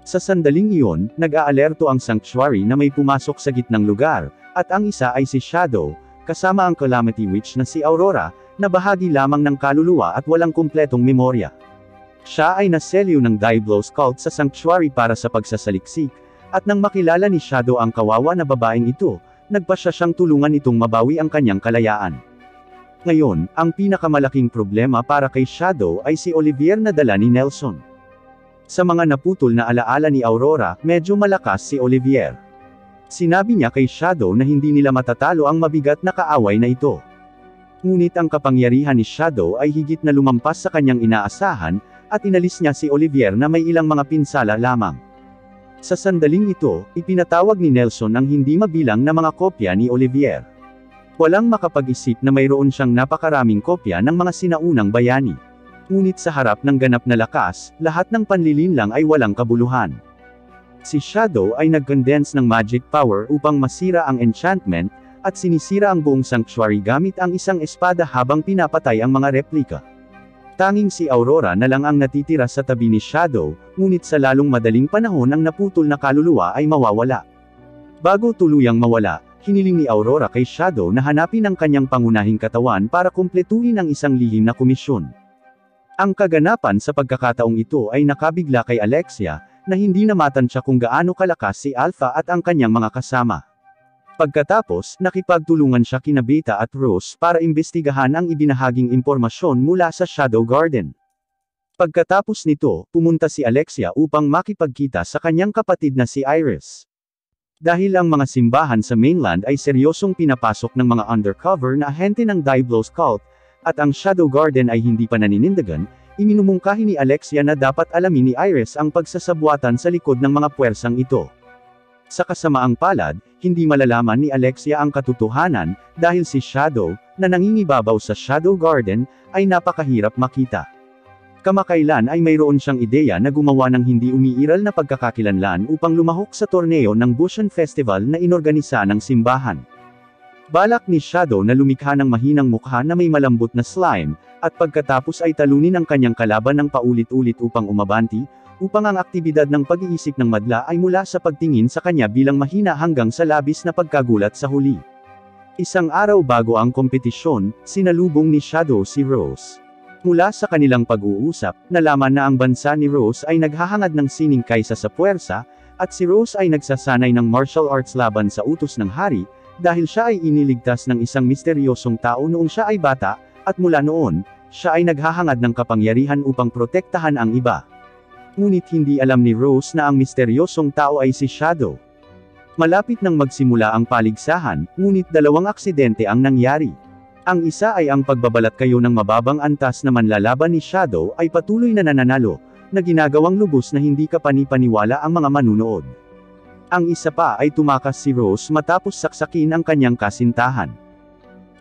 Sa sandaling iyon, nag-aalerto ang Sanctuary na may pumasok sa gitnang lugar, at ang isa ay si Shadow, kasama ang Calamity Witch na si Aurora, na bahagi lamang ng kaluluwa at walang kumpletong memorya. Siya ay naselyo ng Diablos cult sa Sanctuary para sa pagsasaliksik, at nang makilala ni Shadow ang kawawa na babaeng ito, nagpasya siyang tulungan itong mabawi ang kanyang kalayaan. Ngayon, ang pinakamalaking problema para kay Shadow ay si Olivier na dala ni Nelson. Sa mga naputol na alaala ni Aurora, medyo malakas si Olivier. Sinabi niya kay Shadow na hindi nila matatalo ang mabigat na kaaway na ito. Ngunit ang kapangyarihan ni Shadow ay higit na lumampas sa kanyang inaasahan, at inalis niya si Olivier na may ilang mga pinsala lamang. Sa sandaling ito, ipinatawag ni Nelson ang hindi mabilang na mga kopya ni Olivier. Walang makapag-isip na mayroon siyang napakaraming kopya ng mga sinaunang bayani. Ngunit sa harap ng ganap na lakas, lahat ng panlilinlang ay walang kabuluhan. Si Shadow ay nag-condense ng magic power upang masira ang enchantment, at sinisira ang buong sanctuary gamit ang isang espada habang pinapatay ang mga replika. Tanging si Aurora na lang ang natitira sa tabi ni Shadow, ngunit sa lalong madaling panahon ang naputol na kaluluwa ay mawawala. Bago tuluyang mawala, hiniling ni Aurora kay Shadow na hanapin ang kanyang pangunahing katawan para kumpletuhin ang isang lihim na komisyon. Ang kaganapan sa pagkakataong ito ay nakabigla kay Alexia, na hindi namatansya kung gaano kalakas si Alpha at ang kanyang mga kasama. Pagkatapos, nakipagtulungan siya kina Beta at Rose para imbestigahan ang ibinahaging impormasyon mula sa Shadow Garden. Pagkatapos nito, pumunta si Alexia upang makipagkita sa kanyang kapatid na si Iris. Dahil ang mga simbahan sa mainland ay seryosong pinapasok ng mga undercover na ahente ng Diablos cult, at ang Shadow Garden ay hindi pa naninindigan, iminumungkahi ni Alexia na dapat alamin ni Iris ang pagsasabwatan sa likod ng mga puwersang ito. Sa kasamaang palad, hindi malalaman ni Alexia ang katotohanan, dahil si Shadow, na nangingibabaw sa Shadow Garden, ay napakahirap makita. Kamakailan ay mayroon siyang ideya na gumawa ng hindi umiiral na pagkakakilanlan upang lumahok sa torneo ng Bushan Festival na inorganisa ng simbahan. Balak ni Shadow na lumikha ng mahinang mukha na may malambot na slime, at pagkatapos ay talunin ang kanyang kalaban ng paulit-ulit upang umabanti, upang ang aktibidad ng pag-iisip ng madla ay mula sa pagtingin sa kanya bilang mahina hanggang sa labis na pagkagulat sa huli. Isang araw bago ang kompetisyon, sinalubong ni Shadow si Rose. Mula sa kanilang pag-uusap, nalaman na ang bansa ni Rose ay naghahangad ng sining kaysa sa puwersa, at si Rose ay nagsasanay ng martial arts laban sa utos ng hari, dahil siya ay iniligtas ng isang misteryosong tao noong siya ay bata, at mula noon, siya ay naghahangad ng kapangyarihan upang protektahan ang iba. Ngunit hindi alam ni Rose na ang misteryosong tao ay si Shadow. Malapit nang magsimula ang paligsahan, ngunit dalawang aksidente ang nangyari. Ang isa ay ang pagbabalat kayo ng mababang antas na manlalaban ni Shadow ay patuloy na nananalo, na ginagawang lubos na hindi kapanipaniwala ang mga manunood. Ang isa pa ay tumakas si Rose matapos saksakin ang kanyang kasintahan.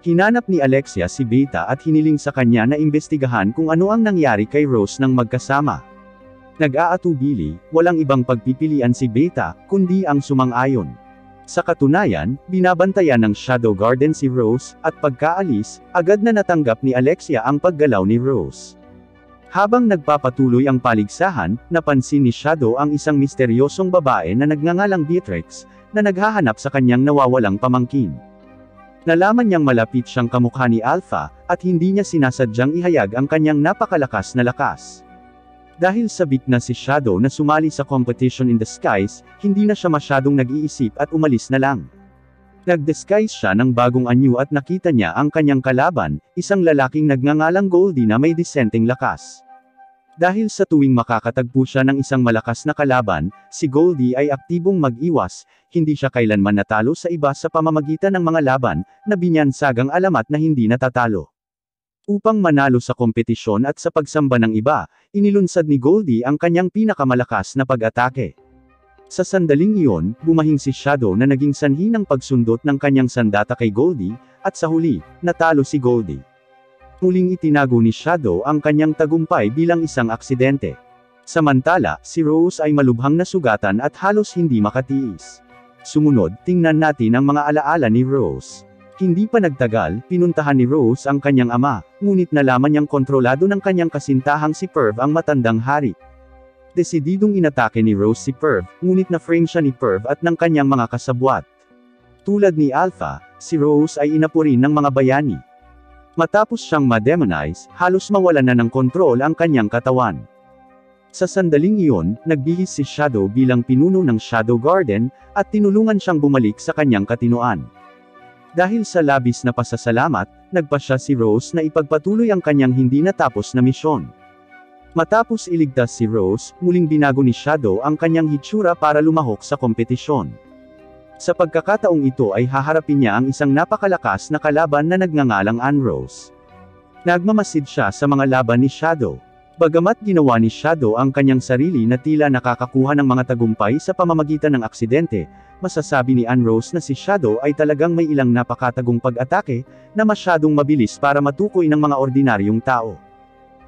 Hinanap ni Alexia si Beta at hiniling sa kanya na imbestigahan kung ano ang nangyari kay Rose nang magkasama. Nag-aatubili, walang ibang pagpipilian si Beta, kundi ang sumang-ayon. Sa katunayan, binabantayan ng Shadow Garden si Rose, at pagkaalis, agad na natanggap ni Alexia ang paggalaw ni Rose. Habang nagpapatuloy ang paligsahan, napansin ni Shadow ang isang misteryosong babae na nagngangalang Beatrix, na naghahanap sa kanyang nawawalang pamangkin. Nalaman niyang malapit siyang kamukha ni Alpha, at hindi niya sinasadyang ihayag ang kanyang napakalakas na lakas. Dahil sabik na si Shadow na sumali sa competition in the skies, hindi na siya masyadong nag-iisip at umalis na lang. Nag-disguise siya ng bagong anyo at nakita niya ang kanyang kalaban, isang lalaking nagngangalang Goldie na may disenteng lakas. Dahil sa tuwing makakatagpo siya ng isang malakas na kalaban, si Goldie ay aktibong mag-iwas, hindi siya kailanman natalo sa iba sa pamamagitan ng mga laban, na binyansagang alamat na hindi natatalo. Upang manalo sa kompetisyon at sa pagsamba ng iba, inilunsad ni Goldie ang kanyang pinakamalakas na pag-atake. Sa sandaling iyon, bumahing si Shadow na naging sanhi ng pagsundot ng kanyang sandata kay Goldie, at sa huli, natalo si Goldie. Muling itinago ni Shadow ang kanyang tagumpay bilang isang aksidente. Samantala, si Rose ay malubhang nasugatan at halos hindi makatiis. Sumunod, tingnan natin ang mga alaala ni Rose. Hindi pa nagtagal, pinuntahan ni Rose ang kanyang ama, ngunit nalaman niyang kontrolado ng kanyang kasintahang si Perv ang matandang hari. Desididong inatake ni Rose si Perv, ngunit na-frame siya ni Perv at ng kanyang mga kasabwat. Tulad ni Alpha, si Rose ay inapuri ng mga bayani. Matapos siyang ma-demonize, halos mawalan na ng kontrol ang kanyang katawan. Sa sandaling iyon, nagbihis si Shadow bilang pinuno ng Shadow Garden, at tinulungan siyang bumalik sa kanyang katinoan. Dahil sa labis na pasasalamat, nagpasya si Rose na ipagpatuloy ang kanyang hindi natapos na misyon. Matapos iligtas si Rose, muling binago ni Shadow ang kanyang hitsura para lumahok sa kompetisyon. Sa pagkakataong ito ay haharapin niya ang isang napakalakas na kalaban na nagngangalang Ann-Rose. Nagmamasid siya sa mga laban ni Shadow. Bagamat ginawa ni Shadow ang kanyang sarili na tila nakakakuha ng mga tagumpay sa pamamagitan ng aksidente, masasabi ni Ann-Rose na si Shadow ay talagang may ilang napakatagong pag-atake, na masyadong mabilis para matukoy ng mga ordinaryong tao.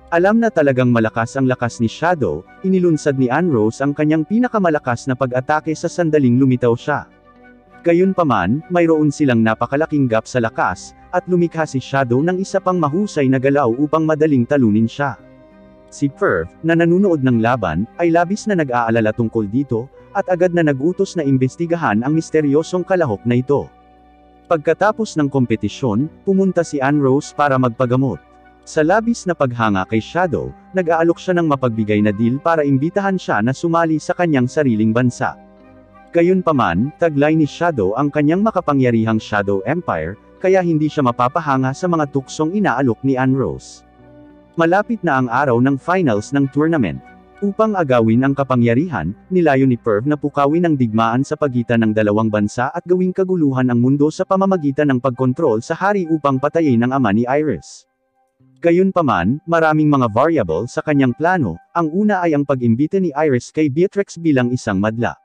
Alam na talagang malakas ang lakas ni Shadow, inilunsad ni Ann-Rose ang kanyang pinakamalakas na pag-atake sa sandaling lumitaw siya. Gayunpaman, mayroon silang napakalaking gap sa lakas, at lumikha si Shadow ng isa pang mahusay na galaw upang madaling talunin siya. Si Perv, na nanunood ng laban, ay labis na nag-aalala tungkol dito, at agad na nag-utos na imbestigahan ang misteryosong kalahok na ito. Pagkatapos ng kompetisyon, pumunta si Ann-Rose para magpagamot. Sa labis na paghanga kay Shadow, nag-aalok siya ng mapagbigay na deal para imbitahan siya na sumali sa kanyang sariling bansa. Gayunpaman, taglay ni Shadow ang kanyang makapangyarihang Shadow Empire, kaya hindi siya mapapahanga sa mga tuksong inaalok ni Ann-Rose. Malapit na ang araw ng finals ng tournament. Upang agawin ang kapangyarihan, nilayo ni Perv na pukawin ang digmaan sa pagitan ng dalawang bansa at gawing kaguluhan ang mundo sa pamamagitan ng pagkontrol sa hari upang patayin ang ama ni Iris. Gayunpaman, maraming mga variable sa kanyang plano, ang una ay ang pag-imbita ni Iris kay Beatrix bilang isang madla.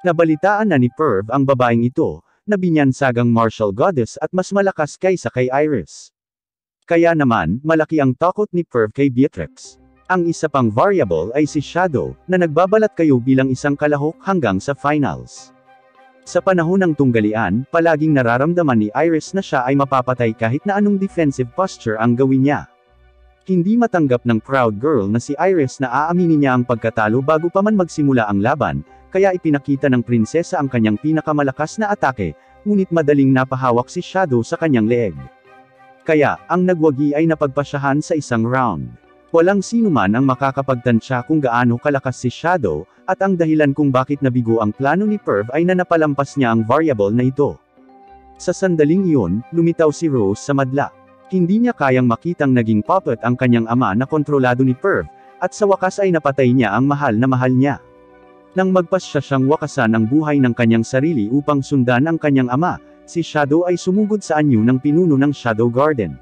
Nabalitaan na ni Perv ang babaeng ito, na binyansagang martial goddess at mas malakas kaysa kay Iris. Kaya naman, malaki ang takot ni Perv kay Beatrix. Ang isa pang variable ay si Shadow, na nagbabalat kayo bilang isang kalahok hanggang sa finals. Sa panahon ng tunggalian, palaging nararamdaman ni Iris na siya ay mapapatay kahit na anong defensive posture ang gawin niya. Hindi matanggap ng proud girl na si Iris na aaminin niya ang pagkatalo bago pa man magsimula ang laban, kaya ipinakita ng prinsesa ang kanyang pinakamalakas na atake, ngunit madaling napahawak si Shadow sa kanyang leeg. Kaya, ang nagwagi ay napagpasyahan sa isang round. Walang sinuman ang makakapagtansya kung gaano kalakas si Shadow, at ang dahilan kung bakit nabigo ang plano ni Perv ay na napalampas niya ang variable na ito. Sa sandaling iyon, lumitaw si Rose sa madla. Hindi niya kayang makitang naging puppet ang kanyang ama na kontrolado ni Perv, at sa wakas ay napatay niya ang mahal na mahal niya. Nang magpasya siyang wakasan ang buhay ng kanyang sarili upang sundan ang kanyang ama, si Shadow ay sumugod sa anyo ng pinuno ng Shadow Garden.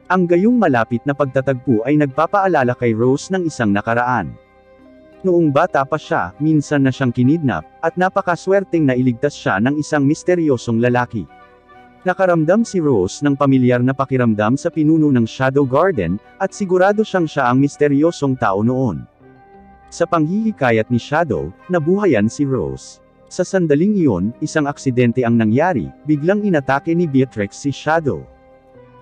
Ang gayong malapit na pagtatagpo ay nagpapaalala kay Rose ng isang nakaraan. Noong bata pa siya, minsan na siyang kinidnap, at napakaswerteng nailigtas siya ng isang misteryosong lalaki. Nakaramdam si Rose ng pamilyar na pakiramdam sa pinuno ng Shadow Garden, at sigurado siyang siya ang misteryosong tao noon. Sa panghihikayat ni Shadow, nabuhayan si Rose. Sa sandaling iyon, isang aksidente ang nangyari, biglang inatake ni Beatrix si Shadow.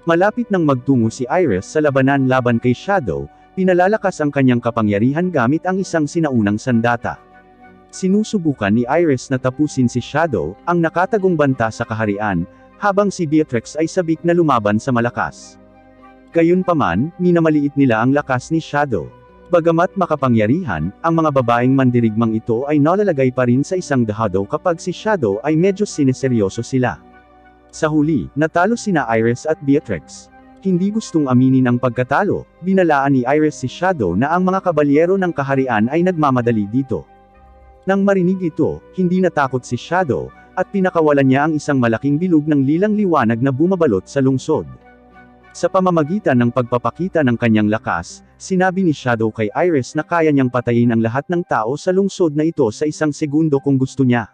Malapit nang magtungo si Iris sa labanan laban kay Shadow, pinalalakas ang kanyang kapangyarihan gamit ang isang sinaunang sandata. Sinusubukan ni Iris na tapusin si Shadow, ang nakatagong banta sa kaharian, habang si Beatrix ay sabik na lumaban sa malakas. Gayunpaman, minamaliit nila ang lakas ni Shadow. Bagamat makapangyarihan, ang mga babaeng mandirigmang ito ay nalalagay pa rin sa isang dahado kapag si Shadow ay medyo sineseryoso sila. Sa huli, natalo sina Iris at Beatrix. Hindi gustong aminin ang pagkatalo, binalaan ni Iris si Shadow na ang mga kabalyero ng kaharian ay nagmamadali dito. Nang marinig ito, hindi natakot si Shadow, at pinakawalan niya ang isang malaking bilog ng lilang liwanag na bumabalot sa lungsod. Sa pamamagitan ng pagpapakita ng kanyang lakas, sinabi ni Shadow kay Iris na kaya niyang patayin ang lahat ng tao sa lungsod na ito sa isang segundo kung gusto niya.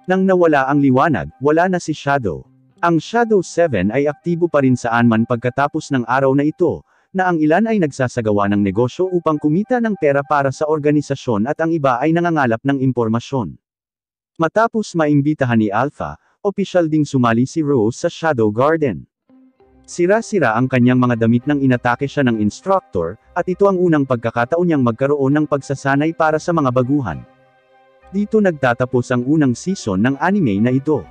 Nang nawala ang liwanag, wala na si Shadow. Ang Shadow 7 ay aktibo pa rin saan man pagkatapos ng araw na ito, na ang ilan ay nagsasagawa ng negosyo upang kumita ng pera para sa organisasyon at ang iba ay nangangalap ng impormasyon. Matapos maimbitahan ni Alpha, opisyal ding sumali si Rose sa Shadow Garden. Sira-sira ang kanyang mga damit nang inatake siya ng instructor, at ito ang unang pagkakataon niyang magkaroon ng pagsasanay para sa mga baguhan. Dito nagtatapos ang unang season ng anime na ito.